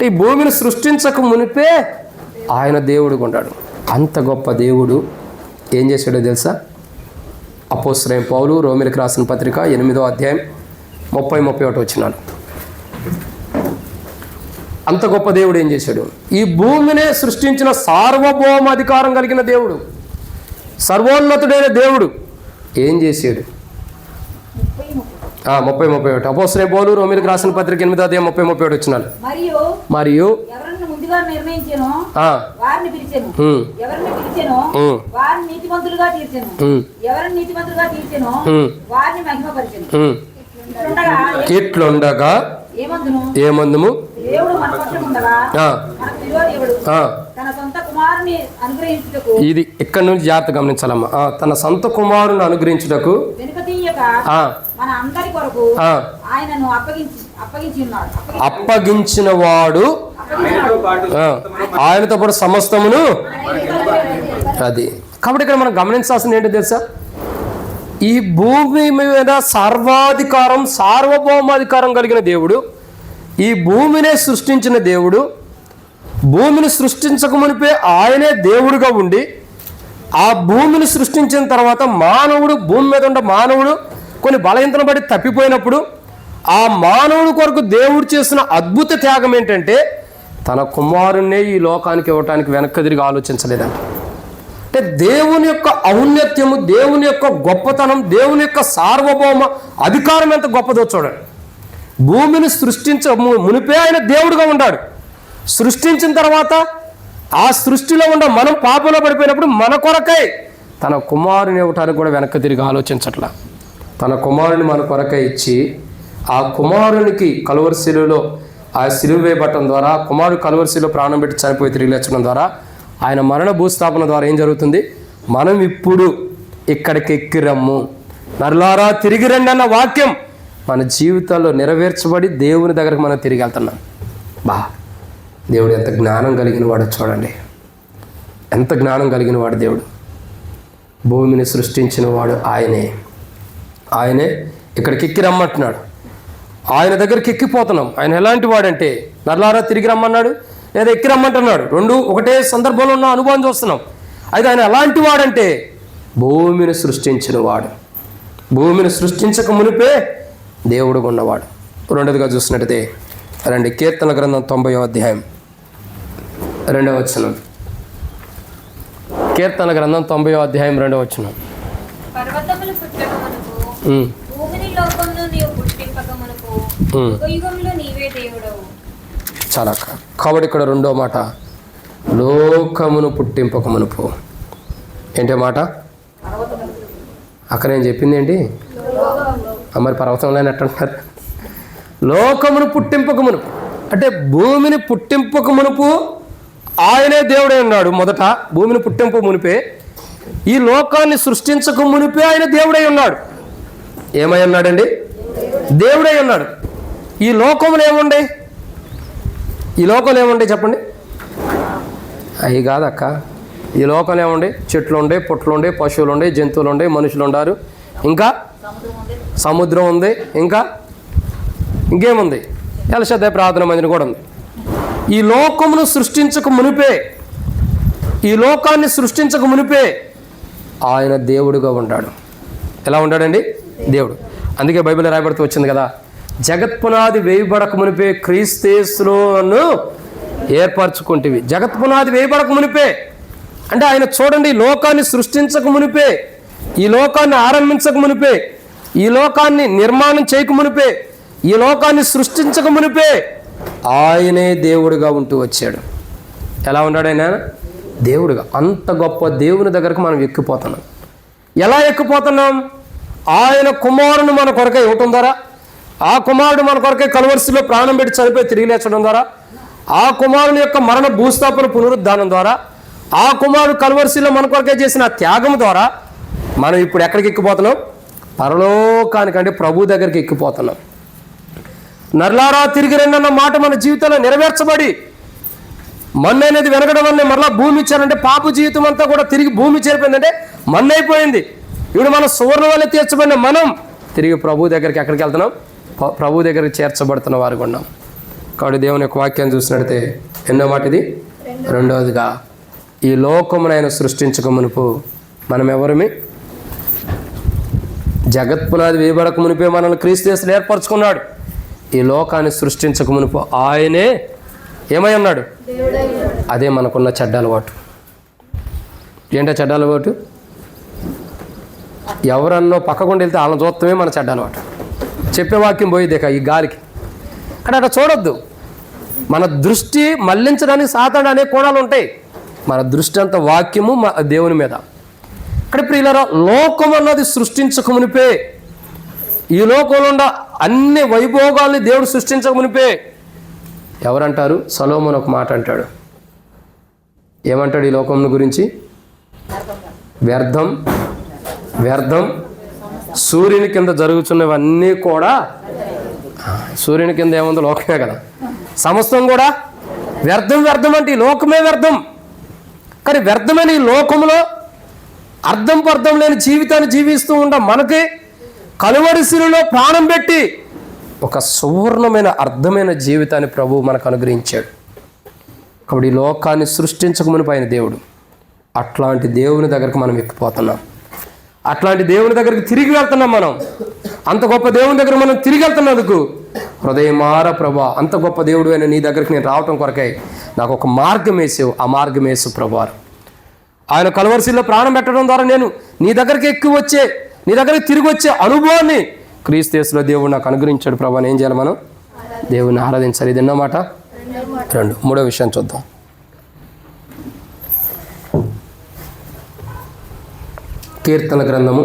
S1: ఈ భూమిని సృష్టించక మునిపే ఆయన దేవుడుగా ఉన్నాడు. అంత గొప్ప దేవుడు ఏం చేశాడో తెలుసా? అపోస్తలుడైన పౌలు రోమీయులకు రాసిన పత్రిక 8వ అధ్యాయం 30-31 వచనాలు. అంత గొప్ప దేవుడు ఏం చేశాడు? ఈ భూమినే సృష్టించిన సార్వభౌమ అధికారం కలిగిన దేవుడు, సర్వోన్నతుడైన దేవుడు ఏం చేశాడు? 30-31 అపోస్తలుడైన పౌలు రోమీయులకు రాసిన పత్రిక 8వ అధ్యాయం 30-31 వచనాలు. మరియు ఇట్లుండగా ఏమందుము? ఇది ఇక్కడ నుంచి జాగ్రత్త గమనించాలమ్మా. తన సొంత కుమారుని అనుగ్రహించుటకు అప్పగించిన వాడు ఆయనతో పాటు సమస్తమును. అది కాబట్టి ఇక్కడ మనం గమనించాల్సింది ఏంటో తెలుసా? ఈ భూమి మీద సర్వాధికారం, సార్వభౌమాధికారం కలిగిన దేవుడు, ఈ భూమినే సృష్టించిన దేవుడు, భూమిని సృష్టించక మునిపే ఆయనే దేవుడుగా ఉండి, ఆ భూమిని సృష్టించిన తర్వాత మానవుడు, భూమి మీద ఉన్న మానవుడు కొన్ని బలహీనతను బట్టి తప్పిపోయినప్పుడు, ఆ మానవుడు కొరకు దేవుడు చేసిన అద్భుత త్యాగం ఏంటంటే తన కుమారుణ్ణే ఈ లోకానికి ఇవ్వటానికి వెనక్కి తిరిగి ఆలోచించలేదంట. అంటే దేవుని యొక్క ఔన్నత్యము, దేవుని యొక్క గొప్పతనం, దేవుని యొక్క సార్వభౌమ అధికారం ఎంత గొప్పదో చూడండి. భూమిని మునిపే ఆయన దేవుడుగా ఉన్నాడు. సృష్టించిన తర్వాత ఆ సృష్టిలో ఉన్న మనం పాపంలో పడిపోయినప్పుడు మన కొరకై తన కుమారుని ఇవ్వటానికి కూడా వెనక్కి తిరిగి ఆలోచించట్లా. తన కుమారుని మన కొరకై ఇచ్చి, ఆ కుమారునికి కలువరి శిలువలో ఆ శిలువ వేయబట్టడం ద్వారా, కుమారుడు కలువరి శిలువలో ప్రాణం పెట్టి చనిపోయి తిరిగి లేచడం ద్వారా, ఆయన మరణ భూస్థాపన ద్వారా ఏం జరుగుతుంది? మనం ఇప్పుడు ఇక్కడికి ఎక్కిరమ్ము, నరులారా తిరిగి రండి అన్న వాక్యం మన జీవితాల్లో నెరవేర్చబడి దేవుని దగ్గరకు మనం తిరిగి వెళ్తున్నాం. దేవుడు ఎంత జ్ఞానం కలిగిన వాడు చూడండి. ఎంత జ్ఞానం కలిగిన వాడు దేవుడు. భూమిని సృష్టించిన వాడు ఆయనే ఇక్కడికి ఎక్కి రమ్మంటున్నాడు. ఆయన దగ్గరికి ఎక్కిపోతున్నాం. ఆయన ఎలాంటి వాడంటే నరులారా తిరిగి రమ్మన్నాడు, లేదా ఎక్కి రమ్మంటున్నాడు. రెండు ఒకటే సందర్భంలో ఉన్న అనుభవం చూస్తున్నాం. అయితే ఆయన ఎలాంటి వాడంటే భూమిని సృష్టించిన వాడు, భూమిని సృష్టించక మునిపే దేవుడుగా ఉన్నవాడు. రెండోదిగా చూసినట్టయితే రండి, కీర్తన గ్రంథం 90వ అధ్యాయం 2వ వచనం. కీర్తన గ్రంథం 90వ అధ్యాయం 2వ వచనం. చాలా. కాబట్టి ఇక్కడ రెండో మాట, లోకమును పుట్టింపక మునుపు. ఏంటి మాట? అక్కడ నేను చెప్పింది ఏంటి? మరి పర్వతంలో ఎట్లంటారు? లోకమును పుట్టింపక మునుపు అంటే భూమిని పుట్టింపక మునుపు ఆయనే దేవుడై ఉన్నాడు. మొదట భూమిని పుట్టింపు మునిపే, ఈ లోకాన్ని సృష్టించక మునిపే ఆయన దేవుడై ఉన్నాడు. ఏమై ఉన్నాడండి? దేవుడై ఉన్నాడు. ఈ లోకములు ఏముండే? ఈ లోకంలో ఏముండే చెప్పండి? అవి కాదక్క. ఈ లోకంలో ఏముండే? చెట్లు ఉండే, పుట్లు ఉండే, పశువులు ఉండే, జంతువులు ఉండే, మనుషులు ఉండారు, ఇంకా సముద్రం ఉంది, ఇంకా ఇంకేముంది? ఎలషద్ద ప్రార్థన మందిని కూడా ఉంది. ఈ లోకమును సృష్టించక మునిపే, ఈ లోకాన్ని సృష్టించక మునిపే ఆయన దేవుడుగా ఉన్నాడు. ఎలా ఉన్నాడండి? దేవుడు. అందుకే బైబిల్ రాయబడుతూ వచ్చింది కదా, జగత్పునాది వేయబడక మునిపే క్రీస్తేసులోను ఏర్పరచుకుంటేవి. జగత్పునాది వేయబడక మునిపే అంటే ఆయన చూడండి, లోకాన్ని సృష్టించక మునిపే, ఈ లోకాన్ని ఆరంభించక మునిపే ఈ లోకాన్ని నిర్మాణం చేయక మునిపే, ఈ లోకాన్ని సృష్టించక మునిపే ఆయనే దేవుడిగా ఉంటూ వచ్చాడు. ఎలా ఉన్నాడు ఆయన? దేవుడిగా. అంత గొప్ప దేవుని దగ్గరకు మనం ఎక్కిపోతున్నాం. ఎలా ఎక్కిపోతున్నాం? ఆయన కుమారుని మన కొరకే ఇవ్వటం ద్వారా, ఆ కుమారుడు మన కొరకే కలువరిసిలో ప్రాణం పెట్టి చనిపోయి తిరిగి లేచడం ద్వారా, ఆ కుమారుని యొక్క మరణ భూస్థాపన పునరుద్ధానం ద్వారా, ఆ కుమారుడు కలువరిసిలో మన కొరకే చేసిన త్యాగం ద్వారా మనం ఇప్పుడు ఎక్కడికి ఎక్కిపోతున్నాం? పరలోకానికంటే ప్రభు దగ్గరికి ఎక్కిపోతున్నాం. నర్లారా తిరిగి రెండన్న మాట మన జీవితంలో నెరవేర్చబడి, మన్ను అనేది వెనకడం వల్ల మరలా భూమి ఇచ్చారంటే పాప జీవితం అంతా కూడా తిరిగి భూమి చేరిపోయిందంటే మన్ను అయిపోయింది. ఇప్పుడు మనం సువర్ణ వల్ల తీర్చబడిన మనం తిరిగి ప్రభు దగ్గరికి ఎక్కడికి వెళ్తున్నాం? ప్రభు దగ్గరికి చేర్చబడుతున్న వారికి ఉన్నాం. కాబట్టి దేవుని యొక్క వాక్యాన్ని చూసినట్టే ఎన్నో మాట ఇది? రెండవదిగా, ఈ లోకమునైనా సృష్టించక మునుపు మనం ఎవరిమి? జగత్పునాది వేయబడక మునిపే మనల్ని క్రీస్తు యేసులో ఏర్పరచుకున్నాడు. ఈ లోకాన్ని సృష్టించక మునుపు ఆయనే ఏమై ఉన్నాడు? అదే మనకున్న చెడ్డ అలవాటు. ఏంటో చెడ్డ అలవాటు? ఎవరన్నో పక్కకుండా వెళ్తే వాళ్ళని చూస్తమే మన చెడ్డ అలవాటు. చెప్పే వాక్యం పోయిద్దే ఈ గాలికి. కానీ అక్కడ చూడొద్దు. మన దృష్టి మళ్లించడానికి సాతాను అనే కోణాలు ఉంటాయి. మన దృష్టి అంతా వాక్యము దేవుని మీద. ఇక్కడ ప్రియులారా, లోకం అన్నది సృష్టించక మునిపే, ఈ లోకంలో ఉన్న అన్ని వైభోగాల్ని దేవుడు సృష్టించక మునిపే ఎవరంటారు? సొలొమోను ఒక మాట అంటాడు. ఏమంటాడు ఈ లోకం గురించి? వ్యర్థం వ్యర్థం, సూర్యుని కింద జరుగుతున్నవన్నీ కూడా, సూర్యుని కింద ఏముందో లోకమే కదా, సమస్తం కూడా వ్యర్థం. వ్యర్థం అంటే ఈ లోకమే వ్యర్థం. కానీ వ్యర్థమైన ఈ లోకంలో అర్థం పర్థం లేని జీవితాన్ని జీవిస్తూ ఉండ మనకి కలువరిశిలలో ప్రాణం పెట్టి ఒక సువర్ణమైన అర్థమైన జీవితాన్ని ప్రభువు మనకు అనుగ్రహించాడు. కాబట్టి ఈ లోకాన్ని సృష్టించకమునిపై దేవుడు. అట్లాంటి దేవుని దగ్గరకు మనం ఎక్కిపోతున్నాం. అట్లాంటి దేవుని దగ్గరికి తిరిగి వెళ్తున్నాం మనం. అంత గొప్ప దేవుని దగ్గర మనం తిరిగి వెళ్తున్నందుకు హృదయమార ప్రభా, అంత గొప్ప దేవుడు అయిన నీ దగ్గరికి నేను రావటం కొరకై నాకు ఒక మార్గం వేసావు. ఆ మార్గం వేసు ప్రభా. ఆయన కలువరిశిలో ప్రాణం పెట్టడం ద్వారా నేను నీ దగ్గరికి నీ దగ్గరికి తిరిగి వచ్చే అనుభవాన్ని క్రీస్తు యేసులో దేవుడు నాకు అనుగ్రహించాడు ప్రభా. ఏం చేయాలి? మనం దేవుని ఆరాధించాలి. ఇది ఎన్నో మాట? రెండు. మూడో విషయం చూద్దాం. కీర్తన గ్రంథము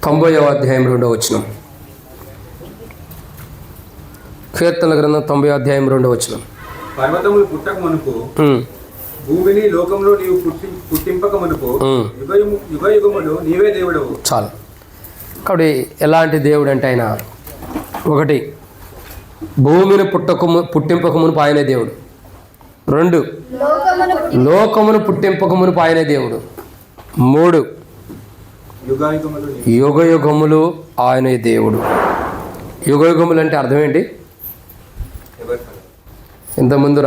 S1: 90వ అధ్యాయం 2వ వచనం. కీర్తన గ్రంథం 90వ అధ్యాయం 2వ వచనం.
S2: పర్వతములు పుట్టక మునుపు, భూమిని లోకంలో నీవు పుట్టింపక మునుపు, యుగ యుగములు నీవే దేవుడవు.
S1: చాలు. కాబట్టి ఎలాంటి దేవుడు అంటే ఆయన, ఒకటి, భూమిని పుట్టింపక మునుపు ఆయనే దేవుడు. రెండు, లోకమును పుట్టింపక మునుపు ఆయనే దేవుడు. మూడు, యుగ యుగములు ఆయనే దేవుడు. యుగ యుగములు అంటే అర్థం ఏంటి? ఇంతకుముందు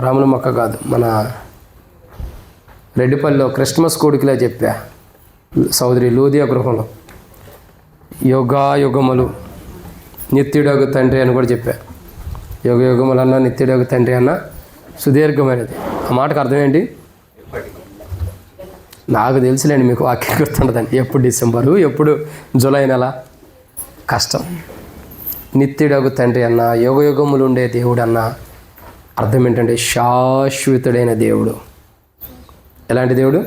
S1: రాముల మొక్క కాదు, మన రెడ్డిపల్లిలో క్రిస్మస్ కోడికిలా చెప్పా, సోదరి లూదియా గృహంలో యుగములు నిత్యుడగు తండ్రి అని కూడా చెప్పా. యుగములు అన్న నిత్యుడగు తండ్రి అన్న సుదీర్ఘమైనది. ఆ మాటకు అర్థం ఏంటి? నాకు తెలుసులేండి, మీకు వాక్యం గుర్తుండదండి. ఎప్పుడు డిసెంబరు, ఎప్పుడు జూలై నెల, కష్టం. నిత్యుడగు తండ్రి అన్న, యుగములు ఉండే దేవుడు అన్న అర్థం ఏంటంటే శాశ్వతుడైన దేవుడు. ఎలాంటి దేవుడు?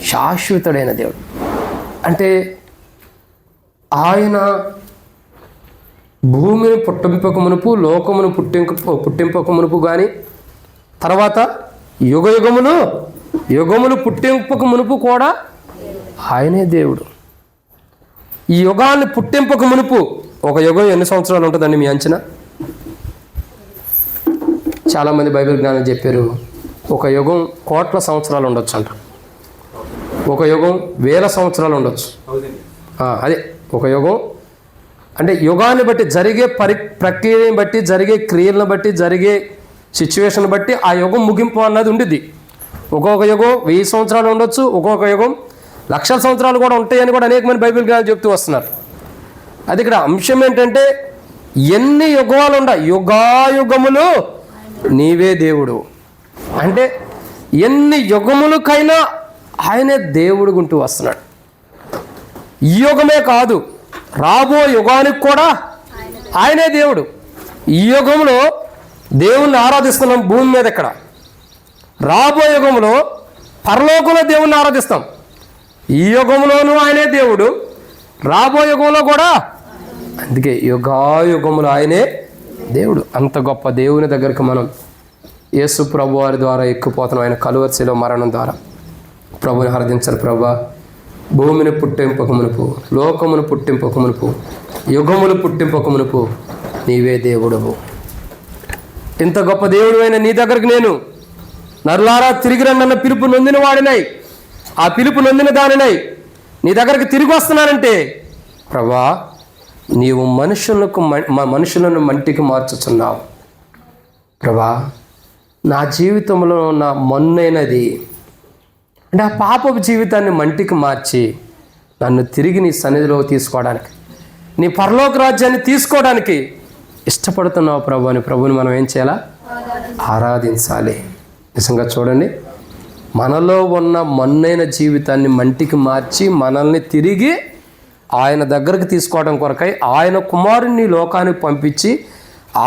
S1: శాశ్వతుడైన దేవుడు. అంటే ఆయన భూమిని పుట్టింపక మునుపు, లోకమును పుట్టింపక మునుపు కానీ, తర్వాత యుగములు పుట్టింపక మునుపు కూడా ఆయనే దేవుడు. ఈ యుగాన్ని పుట్టింపక మునుపు, ఒక యుగం ఎన్ని సంవత్సరాలు ఉంటుందండి మీ అంచనా? చాలామంది బైబిల్ జ్ఞానం చెప్పారు, ఒక యుగం కోట్ల సంవత్సరాలు ఉండొచ్చు అంట, ఒక యుగం వేల సంవత్సరాలు ఉండొచ్చు. అదే ఒక యుగం అంటే యుగాన్ని బట్టి జరిగే ప్రక్రియని బట్టి, జరిగే క్రియలను బట్టి, జరిగే సిచ్యువేషన్ బట్టి ఆ యుగం ముగింపు అన్నది ఉండిద్ది. ఒక్కొక్క యుగం 1000 సంవత్సరాలు ఉండొచ్చు, ఒక్కొక్క యుగం లక్షల సంవత్సరాలు కూడా ఉంటాయని కూడా అనేక మంది బైబిల్ జ్ఞానం చెప్తూ వస్తున్నారు. అది ఇక్కడ అంశం ఏంటంటే, ఎన్ని యుగాలు యుగాయుగములు నీవే దేవుడు అంటే ఎన్ని యుగములకైనా ఆయనే దేవుడు గుంటూ వస్తున్నాడు. ఈ యుగమే కాదు, రాబో యుగానికి కూడా ఆయనే దేవుడు. ఈ యుగంలో దేవుణ్ణి ఆరాధిస్తున్నాం భూమి మీద. ఇక్కడ రాబో యుగంలో పరలోకంలో దేవుణ్ణి ఆరాధిస్తాం. ఈ యుగంలోనూ ఆయనే దేవుడు, రాబో యుగంలో కూడా. అందుకే యుగాయుగములు ఆయనే దేవుడు. అంత గొప్ప దేవుని దగ్గరికి మనం యేసు ప్రభు వారి ద్వారా ఎక్కిపోతున్నాం. ఆయన కలువరిశిలో మరణం ద్వారా ప్రభుని ఆరాధించాలి. ప్రభా, భూమిని పుట్టింపక మునుపు, లోకమును పుట్టింపక మునుపు, యుగములు పుట్టింపక మునుపు నీవే దేవుడవు. ఇంత గొప్ప దేవుడు అయిన నీ దగ్గరికి నేను నరులారా తిరిగి రన్న పిలుపు నొందిన వాడినై, ఆ పిలుపు నొందిన దానినై నీ దగ్గరికి తిరిగి వస్తున్నానంటే, ప్రభా నీవు మనుషులను మంటికి మార్చుచున్నావు. ప్రభా, నా జీవితంలో ఉన్న మొన్నైనది అంటే ఆ పాపపు జీవితాన్ని మంటికి మార్చి నన్ను తిరిగి నీ సన్నిధిలో తీసుకోవడానికి, నీ పరలోక రాజ్యాన్ని తీసుకోవడానికి ఇష్టపడుతున్నావు ప్రభు అని ప్రభుని మనం ఏం చేయాలా? ఆరాధించాలి. నిజంగా చూడండి, మనలో ఉన్న మొన్నైన జీవితాన్ని మంటికి మార్చి మనల్ని తిరిగి ఆయన దగ్గరికి తీసుకోవడం కొరకై ఆయన కుమారుని లోకానికి పంపించి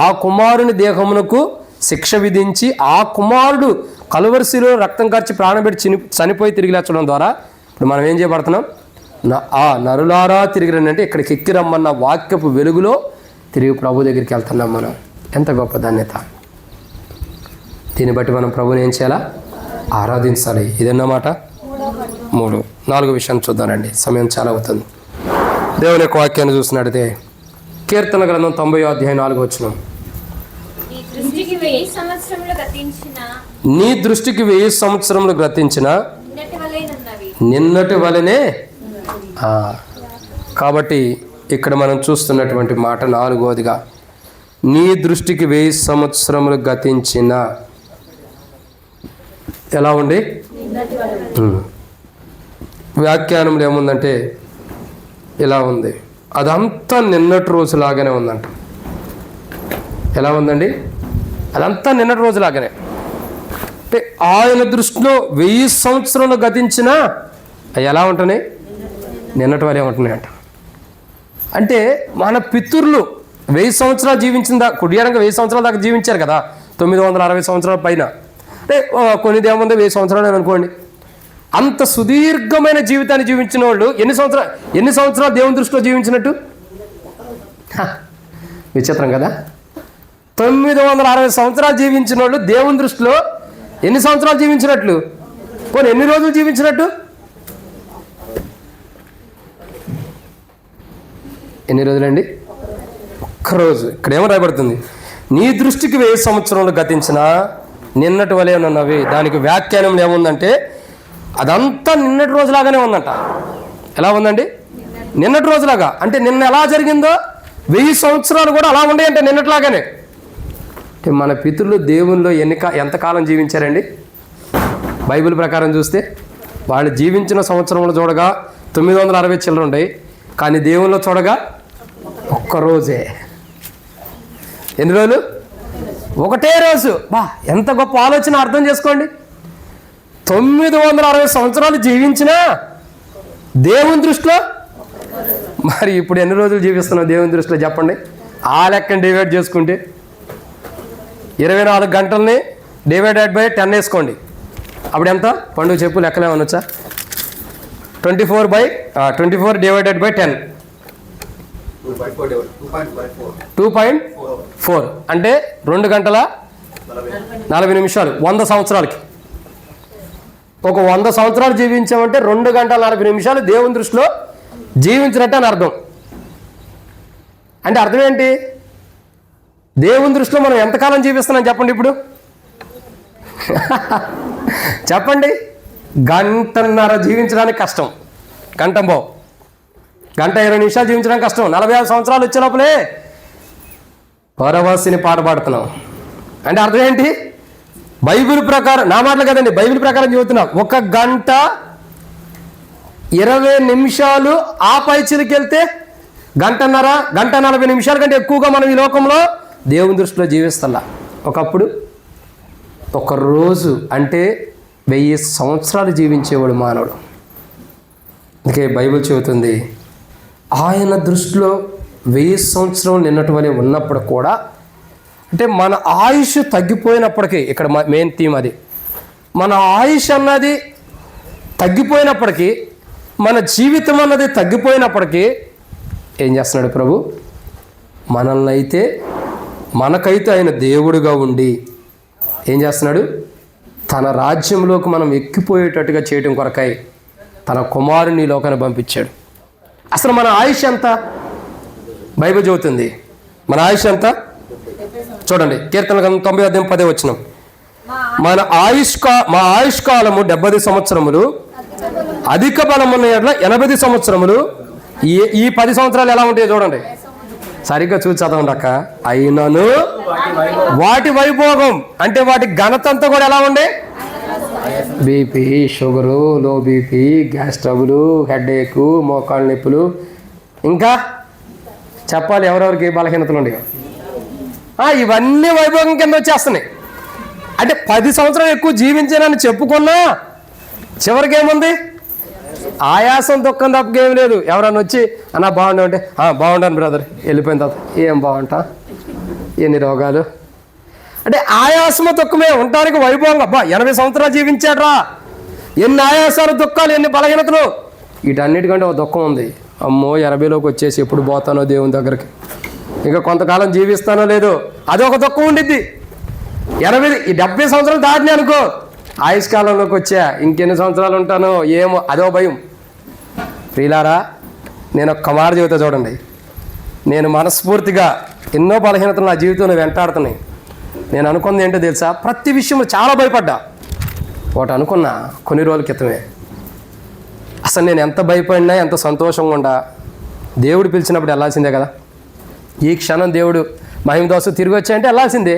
S1: ఆ కుమారుని దేహమునకు శిక్ష విధించి ఆ కుమారుడు కలువరిశిలో రక్తం కార్చి ప్రాణం పెట్టి చనిపోయి తిరిగి లేచడం ద్వారా ఇప్పుడు మనం ఏం చేయబడుతున్నాం? నరులారా తిరిగి రండి అంటే ఇక్కడికి ఎక్కి రమ్మన్న వాక్యపు వెలుగులో తిరిగి ప్రభు దగ్గరికి వెళ్తున్నాం మనం. ఎంత గొప్ప ధన్యత! దీన్ని బట్టి మనం ప్రభుని ఏం చేయాలా? ఆరాధించాలి. ఇదన్నమాట 3. 4 విషయాన్ని చూద్దానండి, సమయం చాలా అవుతుంది. దేవుని యొక్క వాక్యాన్ని చూసినట్టయితే కీర్తన గ్రంథం 90వ అధ్యాయం 4వ వచనం, నీ దృష్టికి 1000 సంవత్సరములు గతించిన నిన్నటి వలనే. కాబట్టి ఇక్కడ మనం చూస్తున్నటువంటి మాట 4వదిగా, నీ దృష్టికి 1000 సంవత్సరములు గతించిన. ఎలా ఉంది? వ్యాఖ్యానంలో ఏముందంటే ఇలా ఉంది, అదంతా నిన్నటి రోజులాగానే ఉందంట. ఎలా ఉందండి? అదంతా నిన్నటి రోజులాగానే. అంటే ఆయన దృష్టిలో 1000 సంవత్సరాలు గతించినా అవి ఎలా ఉంటున్నాయి? నిన్నటి వరే ఉంటున్నాయి అంట. అంటే మన పితరులు 1000 సంవత్సరాలు జీవించిందా, కుడియారంగా 1000 సంవత్సరాల దాకా జీవించారు కదా, 960 సంవత్సరాల పైన. అంటే కొన్నిది ఏముంది 1000 సంవత్సరాలు అని అనుకోండి. అంత సుదీర్ఘమైన జీవితాన్ని జీవించిన వాళ్ళు ఎన్ని సంవత్సరాలు దేవుని దృష్టిలో జీవించినట్టు? విచిత్రం కదా. 960 సంవత్సరాలు జీవించిన వాళ్ళు దేవుని దృష్టిలో ఎన్ని సంవత్సరాలు జీవించినట్లు? పోనీ ఎన్ని రోజులు జీవించినట్టు? ఎన్ని రోజులండి? ఒక్కరోజు. ఇక్కడ ఏమో రాయబడుతుంది, నీ దృష్టికి 1000 సంవత్సరాలు గతించిన నిన్నటి వలే ఉన్నవి. దానికి వ్యాఖ్యానం ఏముందంటే అదంతా నిన్నటి రోజులాగానే ఉందంట. ఎలా ఉందండి? నిన్నటి రోజులాగా. అంటే నిన్న ఎలా జరిగిందో 1000 సంవత్సరాలు కూడా అలా ఉండే అంటే నిన్నట్లాగానే. అంటే మన పితరులు దేవునిలో ఎంతకాలం జీవించారండి? బైబిల్ ప్రకారం చూస్తే వాళ్ళు జీవించిన సంవత్సరంలో చూడగా 960 చిల్లర ఉంటాయి, కానీ దేవునిలో చూడగా ఒక్కరోజే. ఎన్ని రోజులు? ఒకటే రోజు. ఎంత గొప్ప ఆలోచన! అర్థం చేసుకోండి. 960 సంవత్సరాలు జీవించినా దేవుని దృష్టిలో, మరి ఇప్పుడు ఎన్ని రోజులు జీవిస్తున్నావు దేవుని దృష్టిలో చెప్పండి? ఆ లెక్కని డివైడ్ చేసుకుంటే 24 గంటల్ని డివైడెడ్ బై 10 వేసుకోండి. అప్పుడు ఎంత? పండుగ చెప్పు లెక్కలే అనొచ్చా? 24 డివైడెడ్ బై 10 2.4 అంటే 2 గంటల 40 నిమిషాలు. 100 సంవత్సరాలకి ఒక 100 సంవత్సరాలు జీవించామంటే 2 గంటల 40 నిమిషాలు దేవుని దృష్టిలో జీవించినట్టు అని అర్థం. అంటే అర్థం ఏంటి? దేవుని దృష్టిలో మనం ఎంతకాలం జీవిస్తున్నాం చెప్పండి ఇప్పుడు? చెప్పండి. 1.5 గంట జీవించడానికి కష్టం. గంట 20 నిమిషాలు జీవించడానికి కష్టం. 46 సంవత్సరాలు వచ్చే లోపలే పరవాసిని పాట పాడుతున్నాం. అంటే అర్థం ఏంటి? బైబిల్ ప్రకారం, నా మాటలు కదండి, బైబిల్ ప్రకారం చెబుతున్నా. 1 గంట 20 నిమిషాలు ఆ పైచిలకి వెళ్తే 1.5 గంట 40 నిమిషాల కంటే ఎక్కువగా మనం ఈ లోకంలో దేవుని దృష్టిలో జీవిస్తల్లా. ఒకప్పుడు ఒక రోజు అంటే 1000 సంవత్సరాలు జీవించేవాడు మానవుడు. అందుకే బైబిల్ చెబుతుంది, ఆయన దృష్టిలో 1000 సంవత్సరం నిన్నటి వలె ఉన్నప్పుడు కూడా, అంటే మన ఆయుష్ తగ్గిపోయినప్పటికీ, ఇక్కడ మెయిన్ థీమ్ అది, మన ఆయుష్ అన్నది తగ్గిపోయినప్పటికీ, మన జీవితం అన్నది తగ్గిపోయినప్పటికీ ఏం చేస్తున్నాడు ప్రభు? మనల్ని అయితే, మనకైతే ఆయన దేవుడుగా ఉండి ఏం చేస్తున్నాడు? తన రాజ్యంలోకి మనం ఎక్కిపోయేటట్టుగా చేయడం కొరకై తన కుమారుని లోకాన్ని పంపించాడు. అసలు మన ఆయుష్ ఎంత? బైబిల్ చెబుతుంది మన ఆయుష్ ఎంత. చూడండి, కీర్తన గ్రంథం 90:10 మా ఆయుష్కాలము 70 సంవత్సరములు, అధిక బలమున్న యెడల 80 సంవత్సరములు. ఈ 10 సంవత్సరాలు ఎలా ఉంటాయో చూడండి, సరిగ్గా చూసి చదవండి అక్క. అయినను వాటి వైభోగం అంటే వాటి ఘనత అంతా కూడా ఎలా ఉండే? BP, sugar, low BP, gas trouble, headache, మోకాళ్ళ నొప్పులు, ఇంకా చెప్పాలి ఎవరెవరికి బలహీనతలు ఉండేవి. ఇవన్నీ వైభోగం కింద వచ్చేస్తున్నాయి. అంటే 10 సంవత్సరాలు ఎక్కువ జీవించానని చెప్పుకున్నా చివరికి ఏముంది? ఆయాసం దుఃఖం తప్పకేం లేదు. ఎవరన్నా వచ్చి అన్నా బాగుండే అంటే బాగుండాను బ్రదర్, వెళ్ళిపోయిన తర్వాత ఏం బాగుంటా, ఎన్ని రోగాలు, అంటే ఆయాసము దుఃఖమే ఉండడానికి వైభవంగా. 80 సంవత్సరాలు జీవించాడ్రా, ఎన్ని ఆయాసాలు, దుఃఖాలు, ఎన్ని బలహీనతలు. వీటన్నిటికంటే ఒక దుఃఖం ఉంది. అమ్మో 80లోకి వచ్చేసి ఎప్పుడు పోతానో దేవుని దగ్గరికి, ఇంకా కొంతకాలం జీవిస్తానో లేదో, అదొక దుఃఖం ఉండిద్ది. 70 సంవత్సరాలు దాటినా అనుకో, ఆయుష్కాలంలోకి వచ్చా, ఇంకెన్ని సంవత్సరాలు ఉంటానో ఏమో, అదో భయం. ప్రియులారా, నేను ఒక్క మాట చెబుతా చూడండి. నేను మనస్ఫూర్తిగా ఎన్నో బలహీనతలు నా జీవితంలో వెంటాడుతున్నాయి. నేను అనుకుంది ఏంటో తెలుసా? ప్రతి విషయంలో చాలా భయపడ్డా. ఒకటి అనుకున్నా కొన్ని రోజుల క్రితమే, అసలు నేను ఎంత భయపడినా ఎంత సంతోషంగా ఉండా, దేవుడు పిలిచినప్పుడు వెళ్ళాల్సిందే కదా. ఈ క్షణం దేవుడు మహిమదాసు తిరిగి వచ్చాయంటే వెళ్ళాల్సిందే.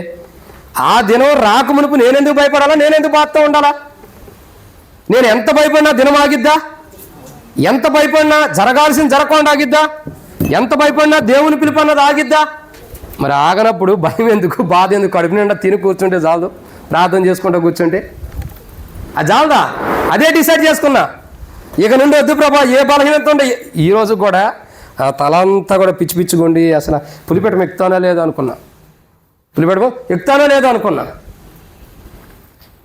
S1: ఆ దినం రాకమునుపు నేనెందుకు భయపడాలా? నేనెందుకు బాధతో ఉండాలా? నేను ఎంత భయపడినా దినం ఆగిద్దా? ఎంత భయపడినా జరగాల్సింది జరగకుండా ఆగిద్దా? ఎంత భయపడినా దేవుని పిలుపు అన్నది ఆగిద్దా? మరి ఆగనప్పుడు భయం ఎందుకు, బాధ ఎందుకు? కడుపు నిండా తిని కూర్చుంటే చాలదు, ప్రార్థన చేసుకుంటూ కూర్చుంటే అది చాలదా? అదే డిసైడ్ చేసుకున్నా, ఇక నుండి వద్దు ప్రభా, ఏ బలహీనత ఉండే. ఈరోజు కూడా తలంతా కూడా పిచ్చి పిచ్చుకోండి, అసలు పులిపెట్టం ఎక్కుతానో లేదో అనుకున్నా, పులిపెట్టం ఎక్కుతానో లేదో అనుకున్నా.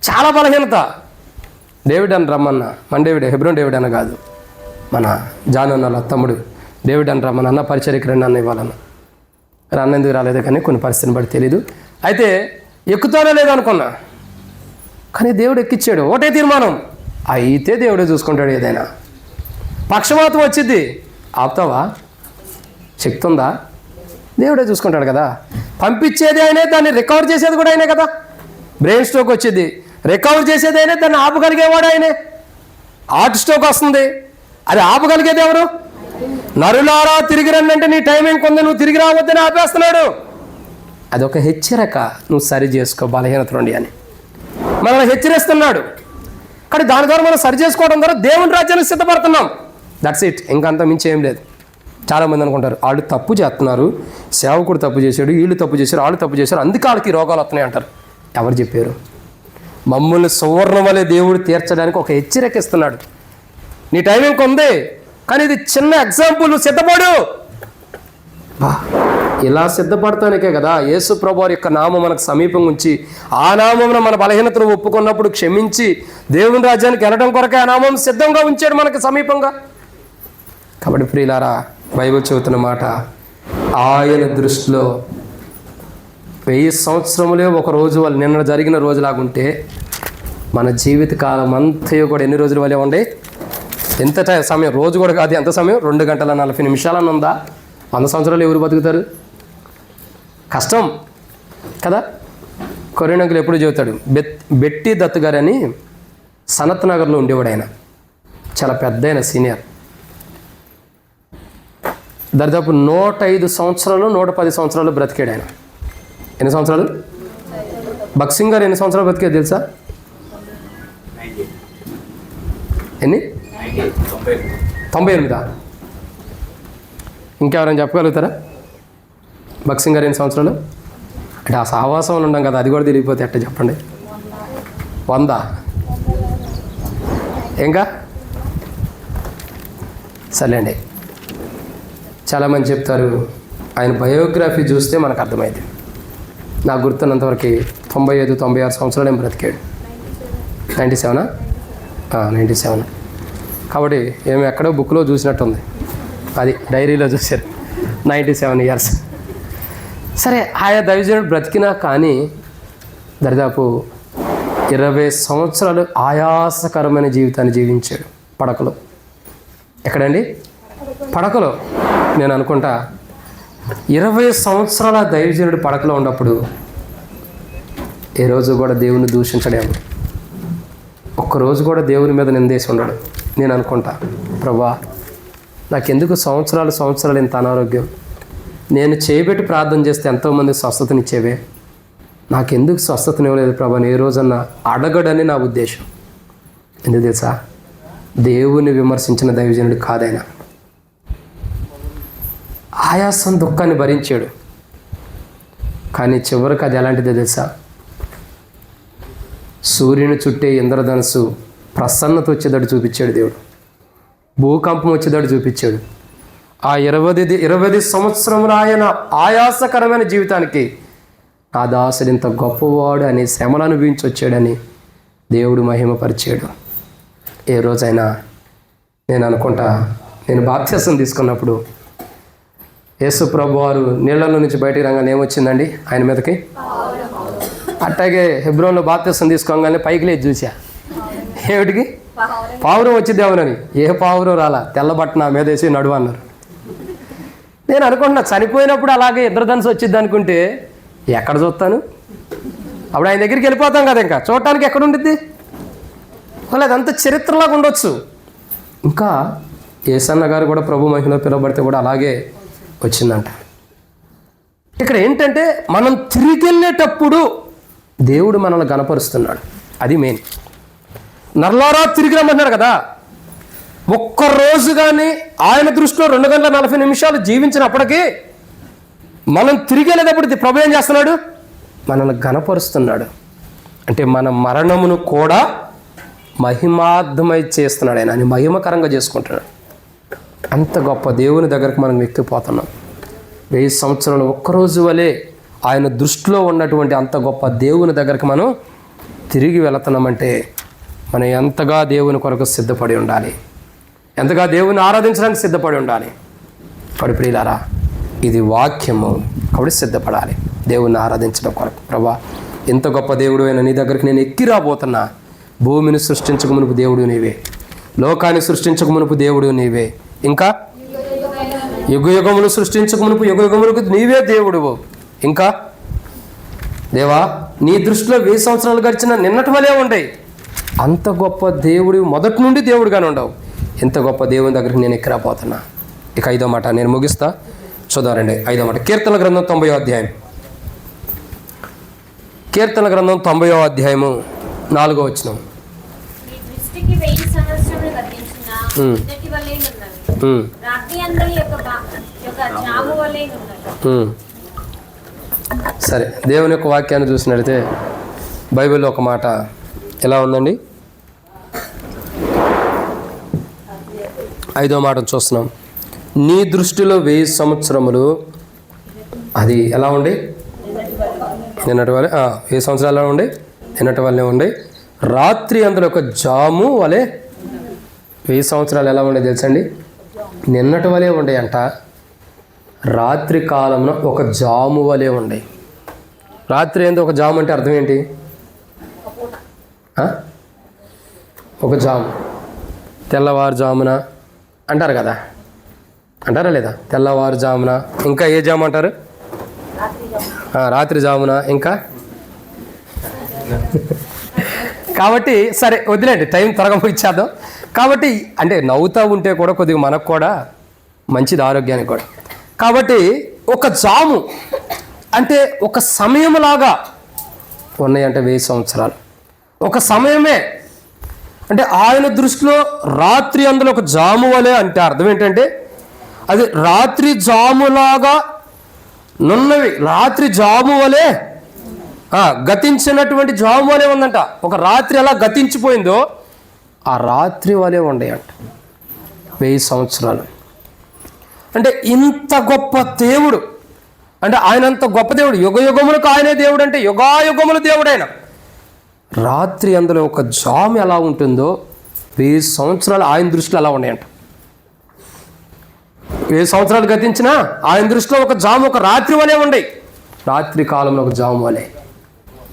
S1: చాలా బలహీనత. డేవిడ్ అని రమ్మన్నా, మన డేవిడ్, హెబ్రోన్ డేవిడ్ అన్న కాదు, మన జాను అన్న తమ్ముడు డేవిడ్ అని రమ్మన్నా, అన్న పరిచర్యకి రండి అన్న ఇవ్వాలన్న. అన్న ఎందుకు రాలేదు కానీ కొన్ని పరిస్థితిని బట్టి తెలీదు. అయితే ఎక్కుతానో లేదో అనుకున్నా, కానీ దేవుడు ఎక్కిచ్చాడు. ఒకటే తీర్మానం, అయితే దేవుడే చూసుకుంటాడు. ఏదైనా పక్షవాతం వచ్చింది, ఆపుతావా? శక్తి ఉందా? దేవుడే చూసుకుంటాడు కదా. పంపించేది ఆయనే, దాన్ని రికవర్ చేసేది కూడా ఆయనే కదా. బ్రెయిన్ స్ట్రోక్ వచ్చింది, రికవర్ చేసేది ఆయనే, దాన్ని ఆపగలిగేవాడు ఆయనే. హార్ట్ స్ట్రోక్ వస్తుంది, అది ఆపగలిగేది ఎవరు? నరులారా తిరిగి రండి అంటే నీ టైమింగ్ కొంది, నువ్వు తిరిగి రావద్దని ఆపేస్తున్నాడు. అదొక హెచ్చరిక, నువ్వు సరి చేసుకో బలహీనత నుండి అని మనల్ని హెచ్చరిస్తున్నాడు. కానీ దాని ద్వారా మనం సరి చేసుకోవడం ద్వారా దేవుని రాజ్యానికి సిద్ధపడుతున్నాం. దట్స్ ఇట్, ఇంకంత మించి ఏం లేదు. చాలామంది అనుకుంటారు వాళ్ళు తప్పు చేస్తున్నారు, సేవకుడు తప్పు చేశాడు, వీళ్ళు తప్పు చేశారు, వాళ్ళు తప్పు చేశారు, అందుకే వాళ్ళకి రోగాలు వస్తున్నాయి అంటారు. ఎవరు చెప్పారు? మమ్మల్ని సువర్ణ వలె దేవుడు తీర్చడానికి ఒక హెచ్చరిక ఇస్తున్నాడు. నీ టైమింగ్ ఉంది, కానీ ఇది చిన్న ఎగ్జాంపుల్, సిద్ధపడు. ఇలా సిద్ధపడటానికే కదా యేసు ప్రభువారి యొక్క నామం మనకు సమీపం ఉంచి, ఆ నామమున మన బలహీనతను ఒప్పుకున్నప్పుడు క్షమించి దేవుని రాజ్యానికి వెళ్ళడం కొరకే ఆ నామం సిద్ధంగా ఉంచాడు మనకి సమీపంగా. కాబట్టి ప్రియులారా, బైబిల్ చెబుతున్న మాట, ఆయన దృష్టిలో 1000 సంవత్సరములే ఒక రోజు వాళ్ళు నిన్న జరిగిన రోజులాగుంటే, మన జీవిత కాలం అంతా కూడా ఎన్ని రోజుల వల్లే ఉండే? ఎంత సమయం? రోజు కూడా కాదు, ఎంత సమయం? 2 గంటల 40 నిమిషాలని ఉందా? 100 సంవత్సరాలు ఎవరు బతుకుతారు? కష్టం కదా. కొరియన్ అంకుల్ ఎప్పుడు చెబుతాడు, బెట్టి దత్తు గారు అని సనత్ నగర్లో ఉండేవాడు. ఆయన చాలా పెద్ద ఆయన, సీనియర్. దాదాపు 105 సంవత్సరాలు 110 సంవత్సరాలు బ్రతికాడు ఆయన. ఎన్ని సంవత్సరాలు? భక్సింగ్ గారు ఎన్ని సంవత్సరాలు బ్రతికాడు తెలుసా? ఎన్ని? 98. ఇంకెవరైనా చెప్పగలుగుతారా? భక్సింగ్ గారు ఎన్ని సంవత్సరాలు? అంటే ఆ సహవాసంలో ఉన్నాం కదా, అది కూడా తెలియకపోతే ఎట్ట చెప్పండి. 100. ఇంకా సర్లేండి. చాలామంది చెప్తారు ఆయన బయోగ్రఫీ చూస్తే మనకు అర్థమైంది. నాకు గుర్తున్నంతవరకు 95-96 సంవత్సరాలు ఏం బ్రతికాడు. 97 97. కాబట్టి ఏమి ఎక్కడో బుక్లో చూసినట్టుంది, అది డైరీలో చూశారు 97 ఇయర్స్. సరే, ఆయా దైవజనుడు బ్రతికినా కానీ దరిదాపు 20 సంవత్సరాలు ఆయాసకరమైన జీవితాన్ని జీవించాడు పడకలో. ఎక్కడండి? పడకలో. నేను అనుకుంటా 20 సంవత్సరాల దైవజనుడు పడకలో ఉన్నప్పుడు ఏ రోజు కూడా దేవుని దూషించలేము, ఒక్కరోజు కూడా దేవుని మీద నిందేసి ఉండడు. నేను అనుకుంటా, ప్రభా నాకెందుకు సంవత్సరాలు ఇంత అనారోగ్యం, నేను చేయబెట్టి ప్రార్థన చేస్తే ఎంతోమంది స్వస్థతనిచ్చేవే, నాకెందుకు స్వస్థతనివ్వలేదు ప్రభా ఏ రోజన్నా అడగడని నా ఉద్దేశం. ఎందుకు తెలుసా? దేవుని విమర్శించిన దైవజనుడు కాదైనా. ఆయాసం దుఃఖాన్ని భరించాడు. కానీ చివరికి అది ఎలాంటిదో తెలుసా? సూర్యుని చుట్టే ఇంద్రధనుసు ప్రసన్నత వచ్చేటట్టు చూపించాడు దేవుడు, భూకంపం వచ్చేటట్టు చూపించాడు. ఆ 20 సంవత్సరములు ఆయన ఆయాసకరమైన జీవితానికి ఆ దాసుడు ఇంత గొప్పవాడు అని శ్రమలు అనుభవించి వచ్చాడని దేవుడు మహిమపరిచాడు. ఏ రోజైనా నేను అనుకుంటా, నేను బాప్తిసం తీసుకున్నప్పుడు యేసు ప్రభు వారు నీళ్ళలో నుంచి బయటికి రాగానే ఏమొచ్చిందండి ఆయన మీదకి? అట్లాగే హెబ్రోన్లో బాప్తిసం తీసుకోగానే పైకి లేచి చూసా, ఏమిటికి? పావురం వచ్చిద్దామనని. ఏ పావురం రాలా, తెల్లబట్ట నా మీద వేసి నడువు అన్నారు. నేను అనుకుంటున్నా చనిపోయినప్పుడు అలాగే ఇంద్రధనుసు వచ్చిద్ది అనుకుంటే ఎక్కడ చూస్తాను? అప్పుడు ఆయన దగ్గరికి వెళ్ళిపోతాం కదా, ఇంకా చూడటానికి ఎక్కడ ఉండిద్ది? వాళ్ళు అదంతా చరిత్రలాగా ఉండొచ్చు. ఇంకా యేసన్న గారు కూడా ప్రభు మహిమలో పిలువబడితే కూడా అలాగే వచ్చిందంట. ఇక్కడ ఏంటంటే మనం తిరిగి వెళ్ళేటప్పుడు దేవుడు మనల్ని గణపరుస్తున్నాడు, అది మెయిన్. నర్లారా తిరిగి రమ్మన్నాడు కదా, ఒక్కరోజు కానీ ఆయన దృష్టిలో 2 గంటల 40 నిమిషాలు జీవించినప్పటికీ మనం తిరిగి వెళ్ళేటప్పుడు ప్రభు ఏం చేస్తున్నాడు? మనల్ని గణపరుస్తున్నాడు. అంటే మన మరణమును కూడా మహిమార్థమై చేస్తున్నాడు ఆయన, అని మహిమకరంగా చేసుకుంటున్నాడు. అంత గొప్ప దేవుని దగ్గరకు మనం ఎక్కిపోతున్నాం. 1000 సంవత్సరాలు ఒక్కరోజు వలె ఆయన దృష్టిలో ఉన్నటువంటి అంత గొప్ప దేవుని దగ్గరకు మనం తిరిగి వెళుతున్నామంటే మనం ఎంతగా దేవుని కొరకు సిద్ధపడి ఉండాలి, ఎంతగా దేవుని ఆరాధించడానికి సిద్ధపడి ఉండాలి. కాబట్టి ప్రియులారా, ఇది వాక్యము, కాబట్టి సిద్ధపడాలి దేవుని ఆరాధించడం కొరకు. ప్రభా ఎంత గొప్ప దేవుడు అయినా నీ దగ్గరికి నేను ఎక్కి రాబోతున్నా. భూమిని సృష్టించక మునుపు దేవుడు నీవే, లోకాన్ని సృష్టించక మునుపు దేవుడు నీవే, ఇంకా యుగయుగములు సృష్టించక మునుపు యుగయుగములకు నీవే దేవుడువు. ఇంకా దేవా నీ దృష్టిలో 1000 సంవత్సరాలు గడిచిన నిన్నటి వలే ఉండయి. అంత గొప్ప దేవుడు, మొదటి నుండి దేవుడుగానే ఉండవు. ఎంత గొప్ప దేవుని దగ్గరికి నేను ఎక్కిరాపోతున్నా. ఇక 5వ మాట నేను ముగిస్తా, చూద్దారండి. 5వ మాట కీర్తన గ్రంథం 90వ అధ్యాయం. కీర్తన గ్రంథం 90వ అధ్యాయము 4వ వచనం. సరే, దేవుని యొక్క వాక్యాన్ని చూసినట్లయితే బైబిల్లో ఒక మాట ఎలా ఉందండి? 5వ మాటను చూస్తున్నాం. నీ దృష్టిలో 1000 సంవత్సరములు, అది ఎలా ఉండి? నిన్నటి వలె. 1000 సంవత్సరాలు ఎలా ఉండి? నిన్నటి వల్లే ఉండి. రాత్రి అందులో ఒక జాము వలె. 1000 సంవత్సరాలు ఎలా ఉండే తెలుసండి? నిన్నటి వలె ఉండే అంట. రాత్రి కాలంలో ఒక జాము వలె ఉండే. రాత్రి ఏందో ఒక జాము అంటే అర్థం ఏంటి? ఒక జాము, తెల్లవారుజామున అంటారు కదా, అంటారా లేదా? తెల్లవారుజామున, ఇంకా ఏ జాము అంటారు? రాత్రి జామున, ఇంకా కాబట్టి సరే వదిలేండి, టైం త్వరగా ఇచ్చేద్దాం. కాబట్టి అంటే నవ్వుతూ ఉంటే కూడా కొద్దిగా మనకు కూడా మంచిది, ఆరోగ్యానికి కూడా. కాబట్టి ఒక జాము అంటే ఒక సమయంలాగా ఉన్నాయంటే 1000 సంవత్సరాలు ఒక సమయమే. అంటే ఆయన దృష్టిలో రాత్రి అందులో ఒక జాము వలె అంటే అర్థం ఏంటంటే అది రాత్రి జాములాగా నున్నవి, రాత్రి జాము వలె గతించినటువంటి జాము వలె ఉందంట. ఒక రాత్రి ఎలా గతించిపోయిందో ఆ రాత్రి వలె ఉండే అంట 1000 సంవత్సరాలు. అంటే ఇంత గొప్ప దేవుడు, అంటే ఆయన అంత గొప్ప దేవుడు, యుగ యుగములకు ఆయనే దేవుడు, అంటే యుగాయుగముల దేవుడైన రాత్రి అందులో ఒక జాము ఎలా ఉంటుందో 1000 సంవత్సరాలు ఆయన దృష్టిలో అలా ఉన్నాయంట. 1000 సంవత్సరాలు గతించినా ఆయన దృష్టిలో ఒక జాము ఒక రాత్రి వలె ఉండయి, రాత్రి కాలంలో ఒక జాము వలె.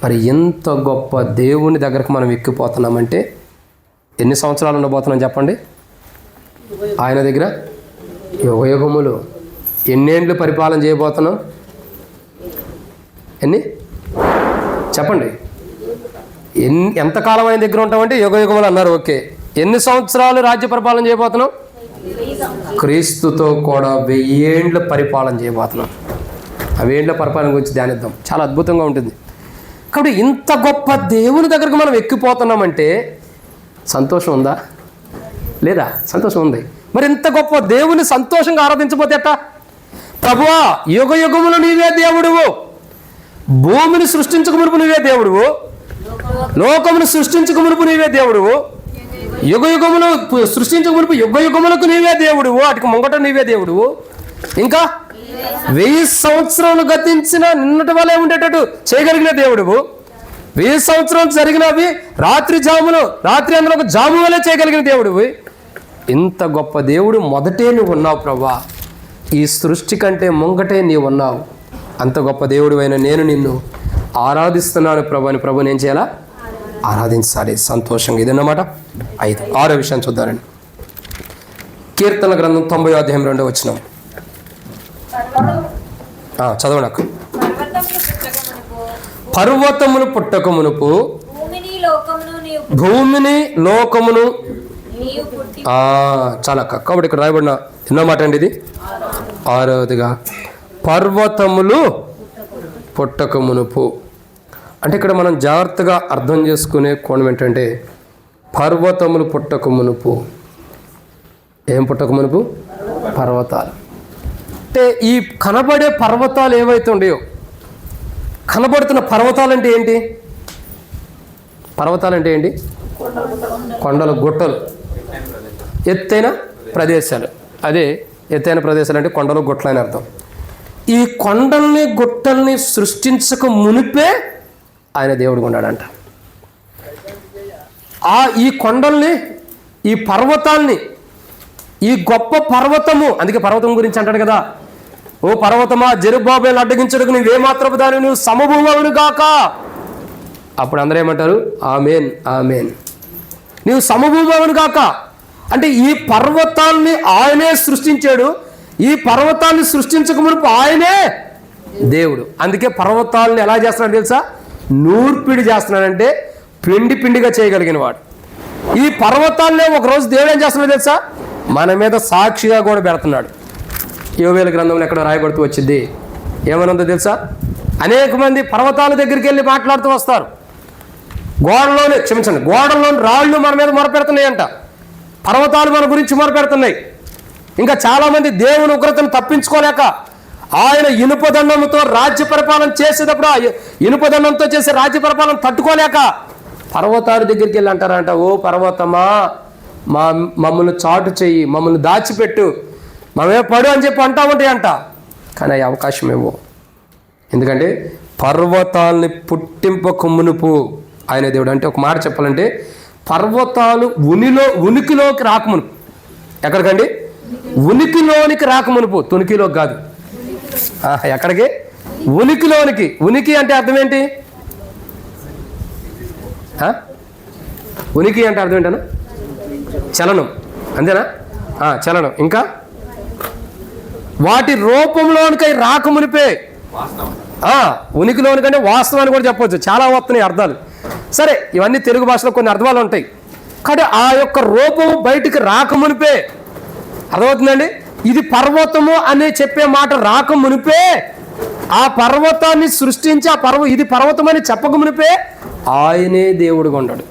S1: మరి ఎంత గొప్ప దేవుని దగ్గరకు మనం ఎక్కిపోతున్నామంటే ఎన్ని సంవత్సరాలు ఉండబోతున్నాం చెప్పండి? ఆయన దగ్గర యుగయుగములు. ఎన్నేండ్లు పరిపాలన చేయబోతున్నాం? ఎన్ని చెప్పండి? ఎంతకాలం ఆయన దగ్గర ఉంటామంటే యుగయుగములు అన్నారు, ఓకే. ఎన్ని సంవత్సరాలు రాజ్య పరిపాలన చేయబోతున్నాం? క్రీస్తుతో కూడా 1000 ఏండ్ల పరిపాలన చేయబోతున్నాం. ఆ 1000 ఏండ్ల పరిపాలన గురించి ధ్యానిద్దాం, చాలా అద్భుతంగా ఉంటుంది. కాబట్టి ఇంత గొప్ప దేవుని దగ్గరకు మనం ఎక్కిపోతున్నామంటే సంతోషం ఉందా? లేదా? సంతోషం ఉంది. మరి ఇంత గొప్ప దేవుని సంతోషంగా ఆరాధించబోతే ఎట్టా? ప్రభువా, యుగ యుగములు నీవే దేవుడువు, భూమిని సృష్టించక మునుపు నీవే దేవుడువు, లోకమును సృష్టించక మునుపు నీవే దేవుడువు, యుగ యుగములు సృష్టించక మునుపు యుగ యుగములకు నీవే దేవుడువు, వాటికి ముంగట నీవే దేవుడువు, ఇంకా 1000 సంవత్సరాలు గతించిన నిన్నటి వలె ఉండేటట్టు చేయగలిగిన దేవుడువు, 1000 సంవత్సరాలు జరిగినవి రాత్రి అందులో ఒక జాము వలె చేయగలిగిన దేవుడువు. ఇంత గొప్ప దేవుడు మొదటే నువ్వు ఉన్నావు ప్రభా, ఈ సృష్టి కంటే ముంగటే నీవు ఉన్నావు. అంత గొప్ప దేవుడు అయిన నేను నిన్ను ఆరాధిస్తున్నాను ప్రభు అని ప్రభుని ఏం చేయాలా? ఆరాధించాలి సంతోషంగా. ఇదన్నమాట. 6వ విషయం చూద్దానండి. కీర్తన గ్రంథం 90వ అధ్యాయం 2వ వచనం చదవండి అక్క. పర్వతములు పుట్టక మునుపు భూమిని లోకమును చాలా అక్క. కాబట్టి ఇక్కడ రాయబడిన ఎన్నో మాట అండి ఇది? 6వదిగా పర్వతములు పుట్టక మునుపు. అంటే ఇక్కడ మనం జాగ్రత్తగా అర్థం చేసుకునే కోణం ఏంటంటే పర్వతములు పుట్టక మునుపు. ఏం పుట్టక మునుపు? పర్వతాలు. అంటే ఈ కనబడే పర్వతాలు ఏవైతే ఉండేయో, కనబడుతున్న పర్వతాలు అంటే ఏంటి? పర్వతాలు అంటే ఏంటి? కొండలు, గుట్టలు, ఎత్తైన ప్రదేశాలు. అదే ఎత్తైన ప్రదేశాలు అంటే కొండలు, గుట్టలు అని అర్థం. ఈ కొండల్ని గుట్టల్ని సృష్టించక మునిపే ఆయన దేవుడిగా ఉన్నాడంట. ఈ కొండల్ని, ఈ పర్వతాల్ని, ఈ గొప్ప పర్వతము, అందుకే పర్వతం గురించి అంటాడు కదా, ఓ పర్వతమా జెరుబ్బాబెలు అడ్డగించడానికి నువ్వేమాత్రపు దాన్ని నువ్వు సమభూమవును గాక. అప్పుడు అందరూ ఏమంటారు? ఆమేన్, ఆమేన్. నీవు సమభూమవును గాక. అంటే ఈ పర్వతాల్ని ఆయనే సృష్టించాడు. ఈ పర్వతాన్ని సృష్టించక మునుపు ఆయనే దేవుడు. అందుకే పర్వతాలను ఎలా చేస్తున్నాడు తెలుసా? నూర్పిడి చేస్తున్నాడంటే పిండి పిండిగా చేయగలిగిన వాడు. ఈ పర్వతాలనే ఒకరోజు దేవుడు ఏం చేస్తున్నాడు తెలుసా? మన మీద సాక్షిగా కూడా పెడుతున్నాడు. యోవేలు గ్రంథంలో ఎక్కడ రాయబడుతూ వచ్చింది, ఏమనుందో తెలుసా? అనేక మంది పర్వతాల దగ్గరికి వెళ్ళి మాట్లాడుతూ వస్తారు. గోడల్లోని రాళ్ళు మన మీద మొరపెడుతున్నాయంట, పర్వతాలు మన గురించి మొరపెడుతున్నాయి. ఇంకా చాలామంది దేవుని ఉగ్రతను తప్పించుకోలేక ఆయన ఇనుపదండంతో రాజ్య పరిపాలన చేసేటప్పుడు, ఆ ఇనుపదండంతో చేసే రాజ్య పరిపాలన తట్టుకోలేక పర్వతాల దగ్గరికి వెళ్ళి అంటారంట, ఓ పర్వతమా మమ్మల్ని చాటు చెయ్యి, మమ్మల్ని దాచిపెట్టు, మమే పడు అని చెప్పి అంటా ఉంటాయి అంట. కానీ ఆ అవకాశం ఏమో, ఎందుకంటే పర్వతాలని పుట్టింపక మునుపు ఆయన దేవుడు. అంటే ఒక మాట చెప్పాలంటే పర్వతాలు ఉనికిలోకి రాకమునుపు. ఎక్కడికండి? ఉనికిలోనికి రాకమునుపు, తునికిలోకి కాదు. ఎక్కడికి? ఉనికిలోనికి. ఉనికి అంటే అర్థం ఏంటి? ఉనికి అంటే అర్థం ఏంటన్నా? చలనం, అంతేనా? చలనం. ఇంకా వాటి రూపంలోనికి రాకమునిపే, ఉనికిలోనికంటే వాస్తవాన్ని కూడా చెప్పవచ్చు. చాలా వస్తున్నాయి అర్థాలు. సరే, ఇవన్నీ తెలుగు భాషలో కొన్ని అర్థాలు ఉంటాయి. కానీ ఆ యొక్క రూపము బయటికి రాకమునిపే, అర్థమవుతుందండి? ఇది పర్వతము అనే చెప్పే మాట రాకమునిపే, ఆ పర్వతాన్ని సృష్టించి ఇది పర్వతం అని చెప్పకమునిపే ఆయనే దేవుడుగా ఉన్నాడు.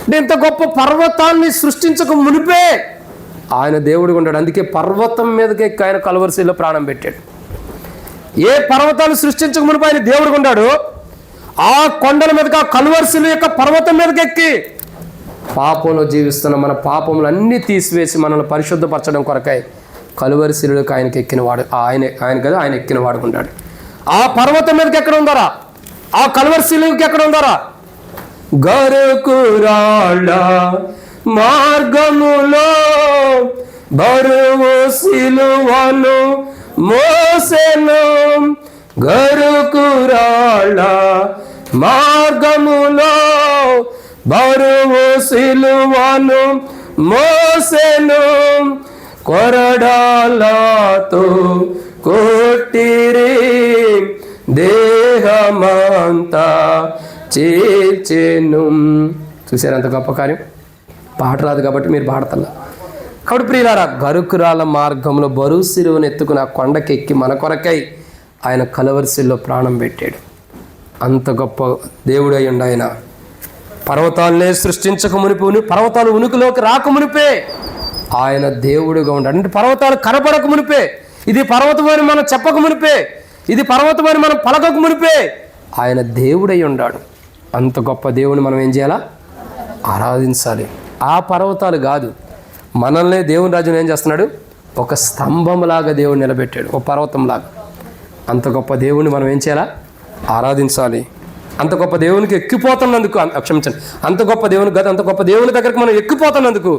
S1: అంటే ఇంత గొప్ప పర్వతాన్ని సృష్టించక మునిపే ఆయన దేవుడిగా ఉన్నాడు. అందుకే పర్వతం మీదకి ఎక్కి ఆయన కల్వరిశిలో ప్రాణం పెట్టాడు. ఏ పర్వతాలు సృష్టించక మునిపి ఆయన దేవుడిగా ఉన్నాడు, ఆ కొండల మీదకి, ఆ కల్వరిశిల యొక్క పర్వతం మీదకి ఎక్కి పాపంలో జీవిస్తున్న మన పాపములు అన్నీ తీసివేసి మనల్ని పరిశుద్ధపరచడం కొరకై కలువరి శిలువకు ఆయనకి ఎక్కినవాడు ఆయన కదా ఆయన ఎక్కిన వాడుకుంటాడు. ఆ పర్వతం మీదకి ఎక్కడ ఉందారా? ఆ కలువరి శిలువకి ఎక్కడ ఉందారా? గరుకురాళ్ళ మార్గములో బరువు సిలువను మోసెను, గరుకురాళ్ళ మార్గములో బరువు సిలువను మోసెను, కొరడాలతో కొట్టిరి దేహమంతా చీల్చెను. చూసారు ఎంత గొప్ప కార్యం? పాట రాదు కాబట్టి మీరు పాడతల్లా. కాబట్టి ప్రియులారా, గరుకురాల మార్గంలో బరువు సిలువను ఎత్తుకుని ఆ కొండకెక్కి మన కొరకై ఆయన కలువరి శిలువలో ప్రాణం పెట్టాడు. అంత గొప్ప దేవుడు అయ్యుండి ఆయన. పర్వతాలనే సృష్టించక మునిపి, పర్వతాలు ఉనికిలోకి రాక మునిపే ఆయన దేవుడుగా ఉన్నాడు. అంటే పర్వతాలు కనపడక మునిపే, ఇది పర్వతమని మనం చెప్పక మునిపే, ఇది పర్వతమని మనం పలకక మునిపే ఆయన దేవుడై ఉన్నాడు. అంత గొప్ప దేవుని మనం ఏం చేయాలా? ఆరాధించాలి. ఆ పర్వతాలు కాదు, మనల్ని దేవుని రాజుని ఏం చేస్తున్నాడు? ఒక స్తంభంలాగా దేవుడు నిలబెట్టాడు, ఒక పర్వతంలాగా. అంత గొప్ప దేవుని మనం ఏం చేయాలా? ఆరాధించాలి. అంత గొప్ప దేవునికి ఎక్కిపోతున్నందుకు, క్షమించండి, అంత గొప్ప దేవుని కాదు, అంత గొప్ప దేవుని దగ్గరికి మనం ఎక్కిపోతున్నందుకు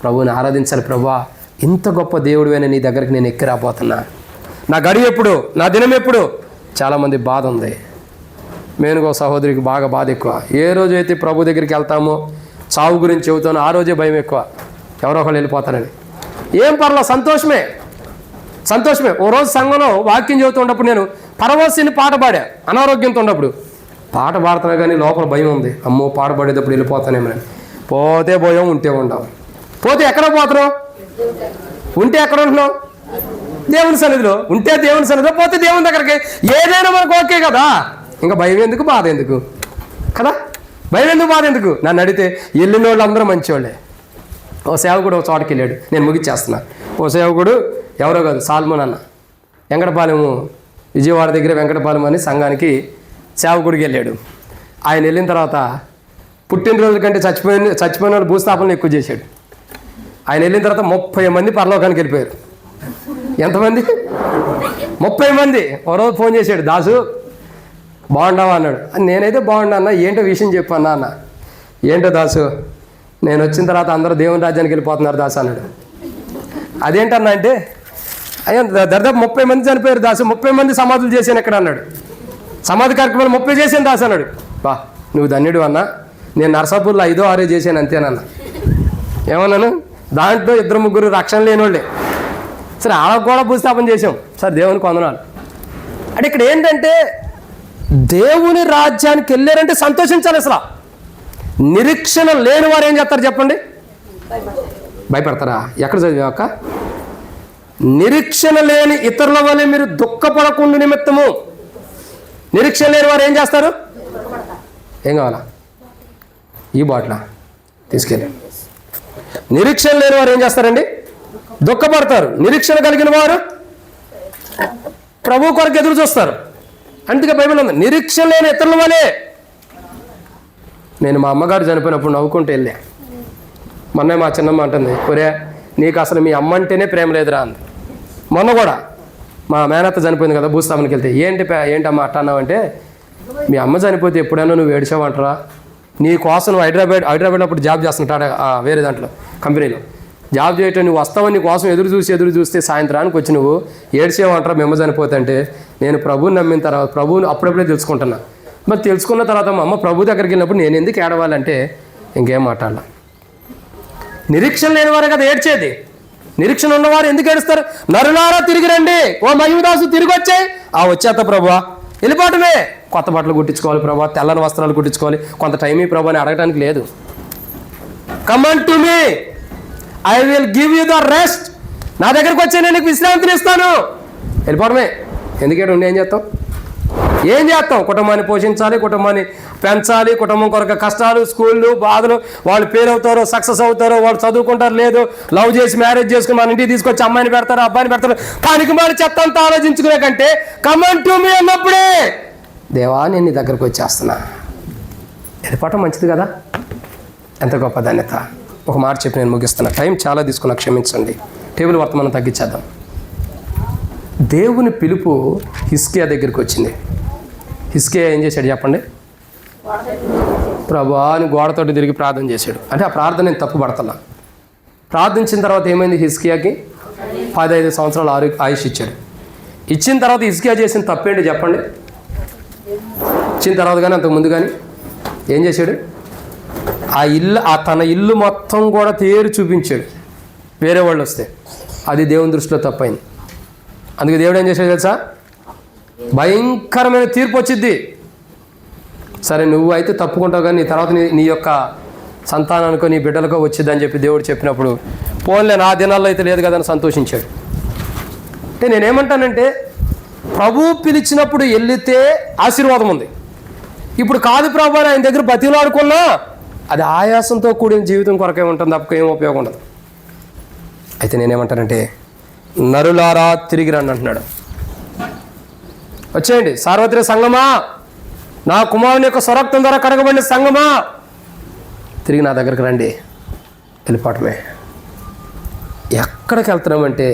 S1: ప్రభువుని ఆరాధించాలి. ప్రభువా, ఇంత గొప్ప దేవుడివైనా నీ దగ్గరికి నేను ఎక్కి రాబోతున్నా. నా గడి ఎప్పుడు, నా దినం ఎప్పుడు? చాలామంది బాధ ఉంది. మేనుగో సహోదరికి బాగా బాధ ఎక్కువ. ఏ రోజు అయితే ప్రభు దగ్గరికి వెళ్తామో, చావు గురించి చెబుతానో ఆ రోజే భయం ఎక్కువ, ఎవరో ఒకళ్ళు వెళ్ళిపోతారని. ఏం పర్లా, సంతోషమే సంతోషమే. ఓ రోజు సంఘంలో వాక్యం చెబుతున్నప్పుడు నేను పరవశిని పాట పాడా, అనారోగ్యంతో ఉన్నప్పుడు పాట పాడుతున్నా కానీ లోపల భయం ఉంది. అమ్మో, పాట పాడేటప్పుడు వెళ్ళిపోతానేమని. పోతే పోయాం, ఉంటే ఉండవు. పోతే ఎక్కడ పోతున్నావు? ఉంటే ఎక్కడ ఉంటున్నావు? దేవుని సన్నిధిలో. ఉంటే దేవుని సన్నిధిలో, పోతే దేవుని దగ్గరికి. ఏదైనా మనకు ఓకే కదా, ఇంకా భయం ఎందుకు, బాధ ఎందుకు కదా? భయం ఎందుకు, బాధ ఎందుకు? నన్ను అడిగితే వెళ్ళిన వాళ్ళు అందరూ మంచివాళ్ళే. ఓ సేవకుడు ఒక చోటకి వెళ్ళాడు, నేను ముగిచ్చేస్తున్నా. ఓ సేవకుడు ఎవరో కాదు, సాల్మన్ అన్న, వెంకటపాలెము, విజయవాడ దగ్గర వెంకటపాలెం అని సంఘానికి సేవకుడికి వెళ్ళాడు. ఆయన వెళ్ళిన తర్వాత పుట్టినరోజుల కంటే చచ్చిపోయిన వాళ్ళు భూస్థాపనలు ఎక్కువ చేశాడు. ఆయన వెళ్ళిన తర్వాత 30 మంది పరలోకానికి వెళ్ళిపోయారు. ఎంతమంది? 30 మంది. ఓ రోజు ఫోన్ చేశాడు, దాసు బాగుండావా అన్నాడు. నేనైతే బాగుండా అన్న, ఏంటో విషయం చెప్పు అన్నా. అన్న, ఏంటో దాసు, నేను వచ్చిన తర్వాత అందరూ దేవుని రాజ్యానికి వెళ్ళిపోతున్నారు దాసు అన్నాడు. అదేంటన్నా అంటే, అయ్యా దాదాపు 30 మంది చనిపోయారు దాసు, 30 మంది సమాధులు చేశాను ఎక్కడ అన్నాడు. సమాధి కార్యక్రమాలు 30 చేశాను దాసు అన్నాడు. బా, నువ్వు ధన్యుడు అన్నా, నేను నర్సాపూర్లో 5, 6 చేశాను అంతేనన్నా. ఏమన్నాను? దాంట్లో 2, 3 రక్షణ లేని వాళ్ళే. సరే, వాళ్ళకు కూడా భూస్థాపన చేసాం, సరే దేవునికి వందనాలు. అంటే ఇక్కడ ఏంటంటే, దేవుని రాజ్యానికి వెళ్ళారంటే సంతోషించాలి. అసలు నిరీక్షణ లేని వారు ఏం చేస్తారు చెప్పండి? భయపడతారా? ఎక్కడ చదివాక? నిరీక్షణ లేని ఇతరుల వల్ల మీరు దుఃఖపడకుండా నిమిత్తము. నిరీక్షణ లేని వారు ఏం చేస్తారు? ఏం కావాలా? ఈ బాటిల్ తీసుకెళ్ళి. నిరీక్షణ లేని వారు ఏం చేస్తారండి? దుఃఖపడతారు. నిరీక్షణ కలిగిన వారు ప్రభు కొరకు ఎదురు చూస్తారు. అందుకే బైబిల్ ఉంది, నిరీక్షణ లేని ఇతరుల వలే. నేను మా అమ్మగారు చనిపోయినప్పుడు నవ్వుకుంటూ వెళ్ళా. మొన్న మా చిన్నమ్మ అంటుంది, ఒరే నీకు అసలు మీ అమ్మ అంటేనే ప్రేమ లేదురా అంది. మొన్న కూడా మా మేనత్త చనిపోయింది కదా, భూస్థాపనకి వెళ్తే, ఏంటమ్మా అట్ట అన్నావంటే, మీ అమ్మ చనిపోతే ఎప్పుడైనా నువ్వు ఏడ్చావంటారా? నీ కోసం నువ్వు హైదరాబాద్ అప్పుడు జాబ్ చేస్తుంటాడు, వేరే దాంట్లో కంపెనీలో జాబ్ చేయటం, నువ్వు వస్తావని నీ కోసం ఎదురు చూస్తే సాయంత్రానికి వచ్చి నువ్వు ఏడ్చేవంటారా మీ అమ్మ చనిపోతే అంటే, నేను ప్రభువుని నమ్మిన తర్వాత ప్రభువుని అప్పుడప్పుడే తెలుసుకుంటున్నా. మరి తెలుసుకున్న తర్వాత మా అమ్మ ప్రభు దగ్గరికి వెళ్ళినప్పుడు నేను ఎందుకు ఏడవాలంటే ఇంకేం మాట్లాడాల. నిరీక్షణ లేని వారే కదా ఏడ్చేది. నిరీక్షణ ఉన్నవారు ఎందుకు ఏడుస్తారు? నరులారా తిరిగి రండి, ఓ మహిమదాసు తిరిగి వచ్చాయి. వచ్చేత ప్రభువా, వెళ్ళిపోవటమే. కొత్త బట్టలు కుట్టించుకోవాలి ప్రభా, తెల్లని వస్త్రాలు కుట్టించుకోవాలి, కొంత టైం ప్రభు అని అడగడానికి లేదు. Come on to me, I will give you the rest. నా దగ్గరకు వచ్చి నేను నీకు విశ్రాంతిని ఇస్తాను. వెళ్ళిపోవడమే. ఎందుకంటే ఉండి ఏం చేస్తాం? కుటుంబాన్ని పోషించాలి, కుటుంబాన్ని పెంచాలి, కుటుంబం కొరకు కష్టాలు, స్కూళ్ళు, బాధలు, వాళ్ళు పేరు అవుతారో, సక్సెస్ అవుతారో, వాళ్ళు చదువుకుంటారు, లేదు లవ్ చేసి మ్యారేజ్ చేసుకుని మన ఇంటికి తీసుకొచ్చి అమ్మాయిని పెడతారు, అబ్బాయిని పెడతారు. పనికి మరి చెత్త అంతా ఆలోచించుకునే కంటే కమాన్ టు మీ అన్నప్పుడే, దేవా నేను నీ దగ్గరకు వచ్చేస్తున్నా, వెళ్ళిపోవటం మంచిది కదా. ఎంత గొప్ప ధన్యత. ఒక మాట చెప్పి నేను ముగిస్తున్నా, టైం చాలా తీసుకున్నా, క్షమించండి. టేబుల్ వర్తమానం తగ్గించేద్దాం. దేవుని పిలుపు హిజ్కియా దగ్గరికి వచ్చింది. హిజ్కియా ఏం చేశాడు చెప్పండి? ప్రభువా అని గోడతోటి తిరిగి ప్రార్థన చేశాడు. అంటే ఆ ప్రార్థన నేను తప్పు పడతలా. ప్రార్థించిన తర్వాత ఏమైంది? హిజ్కియాకి 15 సంవత్సరాలు ఆయుష్ ఇచ్చాడు. ఇచ్చిన తర్వాత హిజ్కియా చేసిన తప్పేంటి చెప్పండి? ఇచ్చిన తర్వాత కానీ అంతకు ముందు కానీ ఏం చేశాడు? తన ఇల్లు మొత్తం కూడా తేరు చూపించాడు వేరే వాళ్ళు వస్తే. అది దేవుని దృష్టిలో తప్పైంది. అందుకే దేవుడు ఏం చేశాడు తెలుసా? భయంకరమైన తీర్పు వచ్చిద్ది. సరే నువ్వు అయితే తప్పుకుంటావు, కానీ నీ తర్వాత నీ యొక్క సంతానానికో నీ బిడ్డలకో వచ్చిద్ది అని చెప్పి దేవుడు చెప్పినప్పుడు, పోన్లే నా దినాల్లో అయితే లేదు కదా అని సంతోషించాడు. అంటే నేనేమంటానంటే, ప్రభువు పిలిచినప్పుడు వెళితే ఆశీర్వాదం ఉంది. ఇప్పుడు కాదు ప్రభు అని ఆయన దగ్గర బతిలాడుకున్నా అది ఆయాసంతో కూడిన జీవితం కొరకే ఉంటుంది, తప్ప ఏం ఉపయోగం ఉండదు. అయితే నేనేమంటానంటే, నరులారా తిరిగి రండి అంటున్నాడు. వచ్చేయండి సార్వత్రిక సంఘమా, నా కుమారుని యొక్క స్వరక్తం ద్వారా కడగబడిన సంఘమా, తిరిగి నా దగ్గరికి రండి. వెళ్ళిపోవటమే. ఎక్కడికి వెళ్తున్నామంటే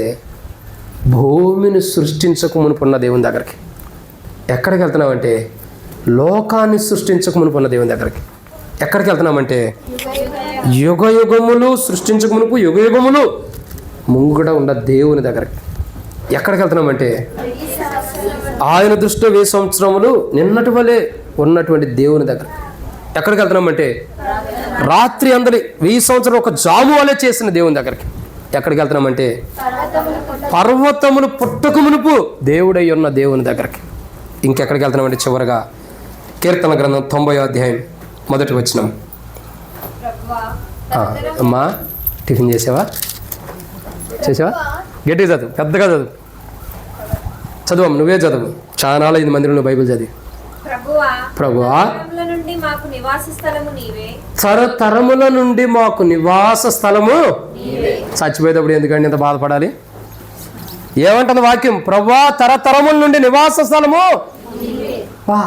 S1: భూమిని సృష్టించక మునుపున్న దేవుని దగ్గరికి. ఎక్కడికి వెళ్తున్నామంటే లోకాన్ని సృష్టించక మునుపున్న దేవుని దగ్గరికి. ఎక్కడికి వెళ్తున్నామంటే యుగ యుగములు సృష్టించక మునుపు యుగ యుగములు ముంగుడ ఉన్న దేవుని దగ్గరికి. ఎక్కడికి వెళ్తున్నామంటే ఆయన దృష్టిలో 1000 సంవత్సరములు నిన్నటి వలె ఉన్నటువంటి దేవుని దగ్గర. ఎక్కడికి వెళ్తున్నామంటే రాత్రి అందరి 1000 సంవత్సరాలు ఒక జాము వలె చేసిన దేవుని దగ్గరికి. ఎక్కడికి వెళ్తున్నామంటే పర్వతములు పుట్టక మునుపు దేవుడై ఉన్న దేవుని దగ్గరికి. ఇంకెక్కడికి వెళ్తున్నామంటే చివరగా కీర్తన గ్రంథం 90వ అధ్యాయం మొదటి వచనం. అమ్మా టిఫిన్ చేసావా? గట్టిగా చదువు, పెద్దగా చదువు. చదువు నువ్వే చదువు. చాలా నాలుగు మందిరంలో బైబిల్ చదివి. ప్రభువా తరతరముల నుండి మాకు నివాస స్థలము. చచ్చిపోయేటప్పుడు ఎందుకండి ఇంత బాధపడాలి? ఏమంటుంది వాక్యం? ప్రభువా తరతరముల నుండి నివాస స్థలము. వా,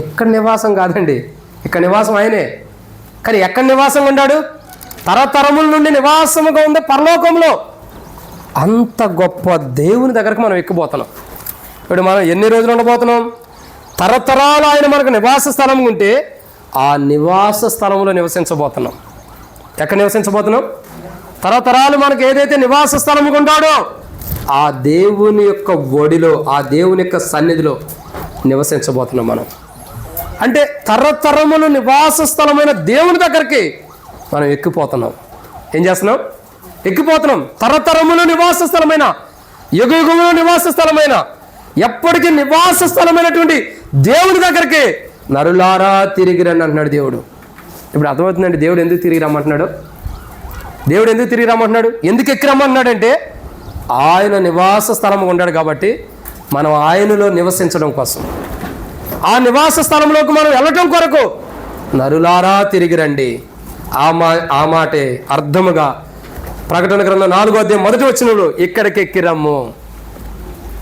S1: ఇక్కడ నివాసం కాదండి, ఇక్కడ నివాసం ఆయనే. కానీ ఎక్కడ నివాసంగా ఉన్నాడు? తరతరముల నుండి నివాసముగా ఉంది పరలోకంలో. అంత గొప్ప దేవుని దగ్గరకు మనం ఎక్కిపోతున్నాం. ఇప్పుడు మనం ఎన్ని రోజులు ఉండబోతున్నాం? తరతరాలు ఆయన మనకు నివాస స్థలం ఉంటే ఆ నివాస స్థలంలో నివసించబోతున్నాం. ఎక్కడ నివసించబోతున్నాం? తరతరాలు మనకు ఏదైతే నివాస స్థలం ఉంటాడో ఆ దేవుని యొక్క ఒడిలో, ఆ దేవుని యొక్క సన్నిధిలో నివసించబోతున్నాం మనం. అంటే తరతరములు నివాస స్థలమైన దేవుని దగ్గరికి మనం ఎక్కిపోతున్నాం. ఏం చేస్తున్నాం? ఎక్కిపోతున్నాం. తరతరములు నివాస స్థలమైన, యుగ యుగములు నివాస స్థలమైన, ఎప్పటికీ నివాస స్థలమైనటువంటి దేవుని దగ్గరికి నరులారా తిరిగి రండి అంటున్నాడు దేవుడు. ఇప్పుడు అర్థమవుతుందండి దేవుడు ఎందుకు తిరిగి రమ్మంటున్నాడు? దేవుడు ఎందుకు తిరిగి రమ్మంటున్నాడు? ఎందుకు ఎక్కి రమ్మంటున్నాడంటే ఆయన నివాస స్థలం ఉన్నాడు కాబట్టి మనం ఆయనలో నివసించడం కోసం, ఆ నివాస స్థలంలోకి మనం వెళ్ళటం కొరకు నరులారా తిరిగి రండి. ఆ మాటే అర్థముగా ప్రకటన గ్రంథం 4వ అధ్యాయం మొదటి వచనంలో ఇక్కడికి ఎక్కి రమ్ము.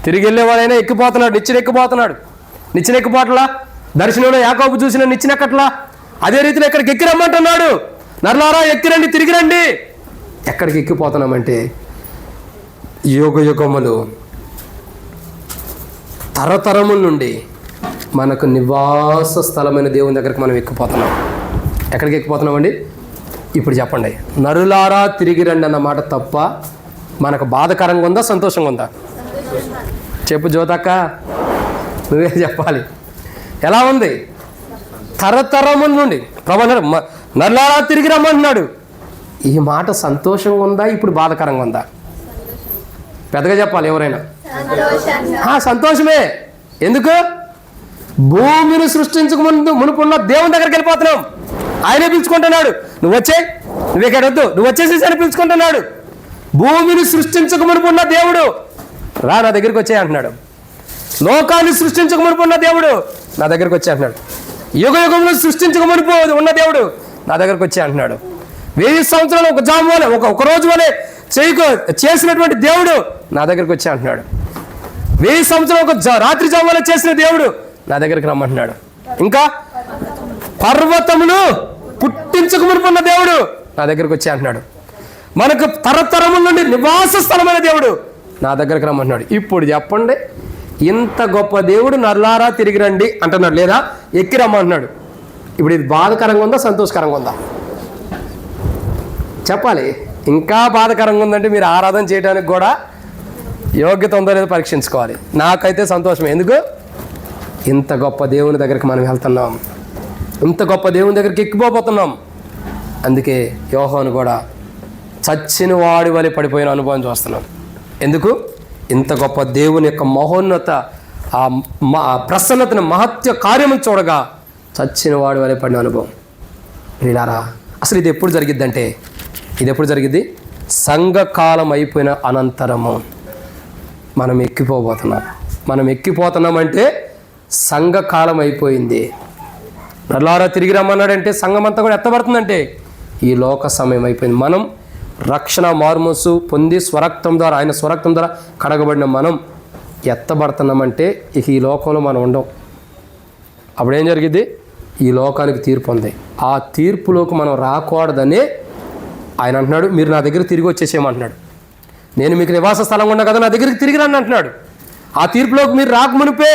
S1: తిరిగి వెళ్ళేవాడైనా ఎక్కిపోతున్నాడు, నిచ్చెనెక్కిపోతున్నాడు. నిచ్చెనెక్కిపోట్లా? దర్శనంలో యాకోబు చూసిన నిచ్చెనెక్కట్లా? అదే రీతిలో ఇక్కడికి ఎక్కి రమ్మంటున్నాడు. నరులారా ఎక్కిరండి, తిరిగి రండి. ఎక్కడికి ఎక్కిపోతున్నామంటే యుగ యుగములు తరతరముల నుండి మనకు నివాస స్థలమైన దేవుని దగ్గరికి మనం ఎక్కిపోతున్నాం. ఎక్కడికి ఎక్కిపోతున్నామండి? ఇప్పుడు చెప్పండి. నరులారా తిరిగి రండి అన్న మాట తప్ప మనకు బాధకరంగా ఉందా, సంతోషంగా ఉందా? చెప్పు జ్యోతక్క, నువ్వే చెప్పాలి. ఎలా ఉంది? తరతరముల నుండి ప్రభు నరులారా తిరిగి రమ్మంటున్నాడు. ఈ మాట సంతోషంగా ఉందా, ఇప్పుడు బాధకరంగా ఉందా? పెద్దగా చెప్పాలి ఎవరైనా. సంతోషమే. ఎందుకు? భూమిని సృష్టించక మునుపున్న దేవుని దగ్గరికి వెళ్ళిపోతున్నాం. ఆయనే పిలుచుకుంటున్నాడు, నువ్వు వచ్చే, నువ్వు ఇక్కడ వద్దు, నువ్వు వచ్చేసేసి అని పిలుచుకుంటున్నాడు. భూమిని సృష్టించక మునుపున్న దేవుడు రా నా దగ్గరికి వచ్చే అంటున్నాడు. లోకాన్ని సృష్టించక మునుపున్న దేవుడు నా దగ్గరికి వచ్చే అంటున్నాడు. యుగ యుగంలో సృష్టించక మునుపు ఉన్న దేవుడు నా దగ్గరికి వచ్చే అంటున్నాడు. 1000 సంవత్సరాలు ఒక జాము వలె, ఒక రోజు వలె చేసినటువంటి దేవుడు నా దగ్గరికి వచ్చే అంటున్నాడు. 1000 సంవత్సరాలు ఒక రాత్రి జాము వలె చేసిన దేవుడు నా దగ్గరికి రమ్మంటున్నాడు. ఇంకా పర్వతములు పుట్టించక మునుపున్న దేవుడు నా దగ్గరికి వచ్చి అంటున్నాడు. మనకు తరతరముల నుండి నివాస స్థలమైన దేవుడు నా దగ్గరికి రమ్మంటున్నాడు. ఇప్పుడు చెప్పండి, ఇంత గొప్ప దేవుడు నల్లారా తిరిగి రండి అంటున్నాడు, లేదా ఎక్కి రమ్మంటున్నాడు. ఇప్పుడు ఇది బాధకరంగా ఉందా, సంతోషకరంగా ఉందా? చెప్పాలి. ఇంకా బాధకరంగా ఉందంటే మీరు ఆరాధన చేయడానికి కూడా యోగ్యత ఉందో లేదో పరీక్షించుకోవాలి. నాకైతే సంతోషం. ఎందుకు? ఇంత గొప్ప దేవుని దగ్గరికి మనం వెళ్తున్నాం, ఇంత గొప్ప దేవుని దగ్గరికి ఎక్కిపోతున్నాం. అందుకే యోహాను కూడా చచ్చిన వాడి వలె పడిపోయిన అనుభవం చూస్తున్నాం. ఎందుకు? ఇంత గొప్ప దేవుని యొక్క మహోన్నత ఆ ప్రసన్నతను, మహత్య కార్యము చూడగా చచ్చిన వాడి వలె పడిన అనుభవం. వీళ్ళారా, అసలు ఇది ఎప్పుడు జరిగిద్దంటే, ఇది ఎప్పుడు జరిగిద్ది? సంఘకాలం అయిపోయిన అనంతరము మనం ఎక్కిపోబోతున్నాం. మనం ఎక్కిపోతున్నామంటే సంఘకాలం అయిపోయింది. నల్లారా తిరిగి రమ్మన్నాడంటే సంఘం అంతా కూడా ఎత్తబడుతుందంటే ఈ లోక సమయం అయిపోయింది. మనం రక్షణ మార్మోసు పొంది స్వరక్తం ద్వారా, ఆయన స్వరక్తం ద్వారా కడగబడిన మనం ఎత్తబడుతున్నామంటే ఇక ఈ లోకంలో మనం ఉండం. అప్పుడేం జరిగింది? ఈ లోకానికి తీర్పు ఉంది. ఆ తీర్పులోకి మనం రాకూడదని ఆయన అంటున్నాడు, మీరు నా దగ్గర తిరిగి వచ్చేసేయమంటున్నాడు. నేను మీకు నివాస స్థలంగా ఉన్నా కదా, నా దగ్గరికి తిరిగి రండి అంటున్నాడు. ఆ తీర్పులోకి మీరు రాకమునిపే,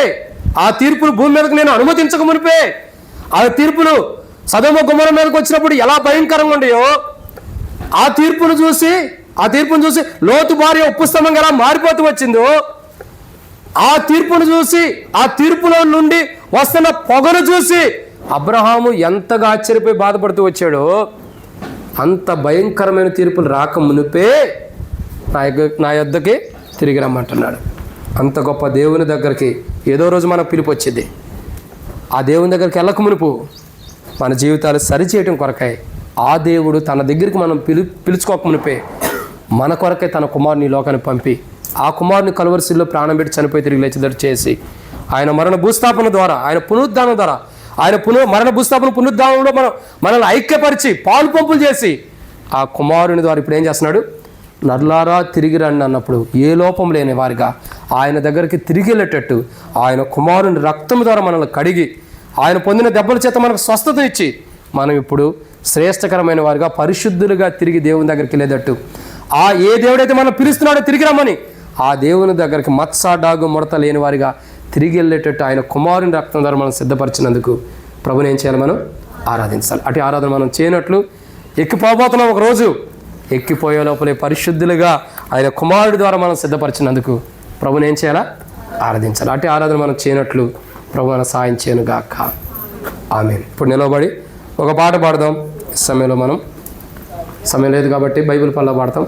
S1: ఆ తీర్పులు భూమి మీదకి నేను అనుమతించక మునిపే, ఆ తీర్పులు సదొమ గొమొర్రా మీదకి వచ్చినప్పుడు ఎలా భయంకరంగా ఉండేయో, ఆ తీర్పును చూసి లోతు భార్య ఉప్పు స్తంభంగా ఎలా మారిపోతూ వచ్చిందో, ఆ తీర్పును చూసి, ఆ తీర్పులో నుండి వస్తున్న పొగను చూసి అబ్రహాము ఎంతగా ఆశ్చర్యపోయి బాధపడుతూ వచ్చాడో, అంత భయంకరమైన తీర్పులు రాక మునిపే నా యొద్దకి తిరిగి రమ్మంటున్నాడు. అంత గొప్ప దేవుని దగ్గరికి ఏదో రోజు మనకు పిలుపు వచ్చింది. ఆ దేవుని దగ్గరికి వెళ్ళక మునుపు మన జీవితాలు సరిచేయటం కొరకై ఆ దేవుడు తన దగ్గరికి మనం పిలుచుకోక మునిపే మన కొరకై తన కుమారుని లోకాన్ని పంపి, ఆ కుమారుని కలువరిశిల్లో ప్రాణం పెట్టి చనిపోయి తిరిగి లేచిదట్టు చేసి, ఆయన మరణ భూస్థాపన ద్వారా, ఆయన పునరుద్ధానం ద్వారా, ఆయన మరణ భూస్థాపన పునరుద్ధానంలో మనల్ని ఐక్యపరిచి పాలు పంపులు చేసి ఆ కుమారుని ద్వారా ఇప్పుడు ఏం చేస్తున్నాడు? నల్లారా తిరిగి రండి అన్నప్పుడు ఏ లోపం లేని వారిగా ఆయన దగ్గరికి తిరిగి వెళ్ళేటట్టు ఆయన కుమారుని రక్తం ద్వారా మనల్ని కడిగి, ఆయన పొందిన దెబ్బల చేత మనకు స్వస్థత ఇచ్చి, మనం ఇప్పుడు శ్రేష్టకరమైన వారిగా పరిశుద్ధులుగా తిరిగి దేవుని దగ్గరికి వెళ్ళేటట్టు, ఆ ఏ దేవుడైతే మనం పిలుస్తున్నాడో తిరిగి రమ్మని ఆ దేవుని దగ్గరికి మత్స డాగు ముడత లేని వారిగా తిరిగి వెళ్ళేటట్టు ఆయన కుమారుని రక్తం ద్వారా మనం సిద్ధపరిచినందుకు ప్రభుని ఏం చేయాలి? మనం ఆరాధించాలి. అటు ఆరాధన మనం చేయనట్లు ఎక్కిపోబోతున్నాం. ఒకరోజు ఎక్కిపోయే లోపలే పరిశుద్ధులుగా ఆయన కుమారుడి ద్వారా మనం సిద్ధపరిచినందుకు ప్రభుని ఏం చేయాలా? ఆరాధించాలి. అటు ఆరాధన మనం చేయనట్లు ప్రభు మన సాయం చేయనుగాక. ఆమేన్. ఇప్పుడు నిలబడి ఒక పాట పాడదాం. సమయంలో మనం సమయం లేదు కాబట్టి బైబిల్ పల్ల పాడతాం.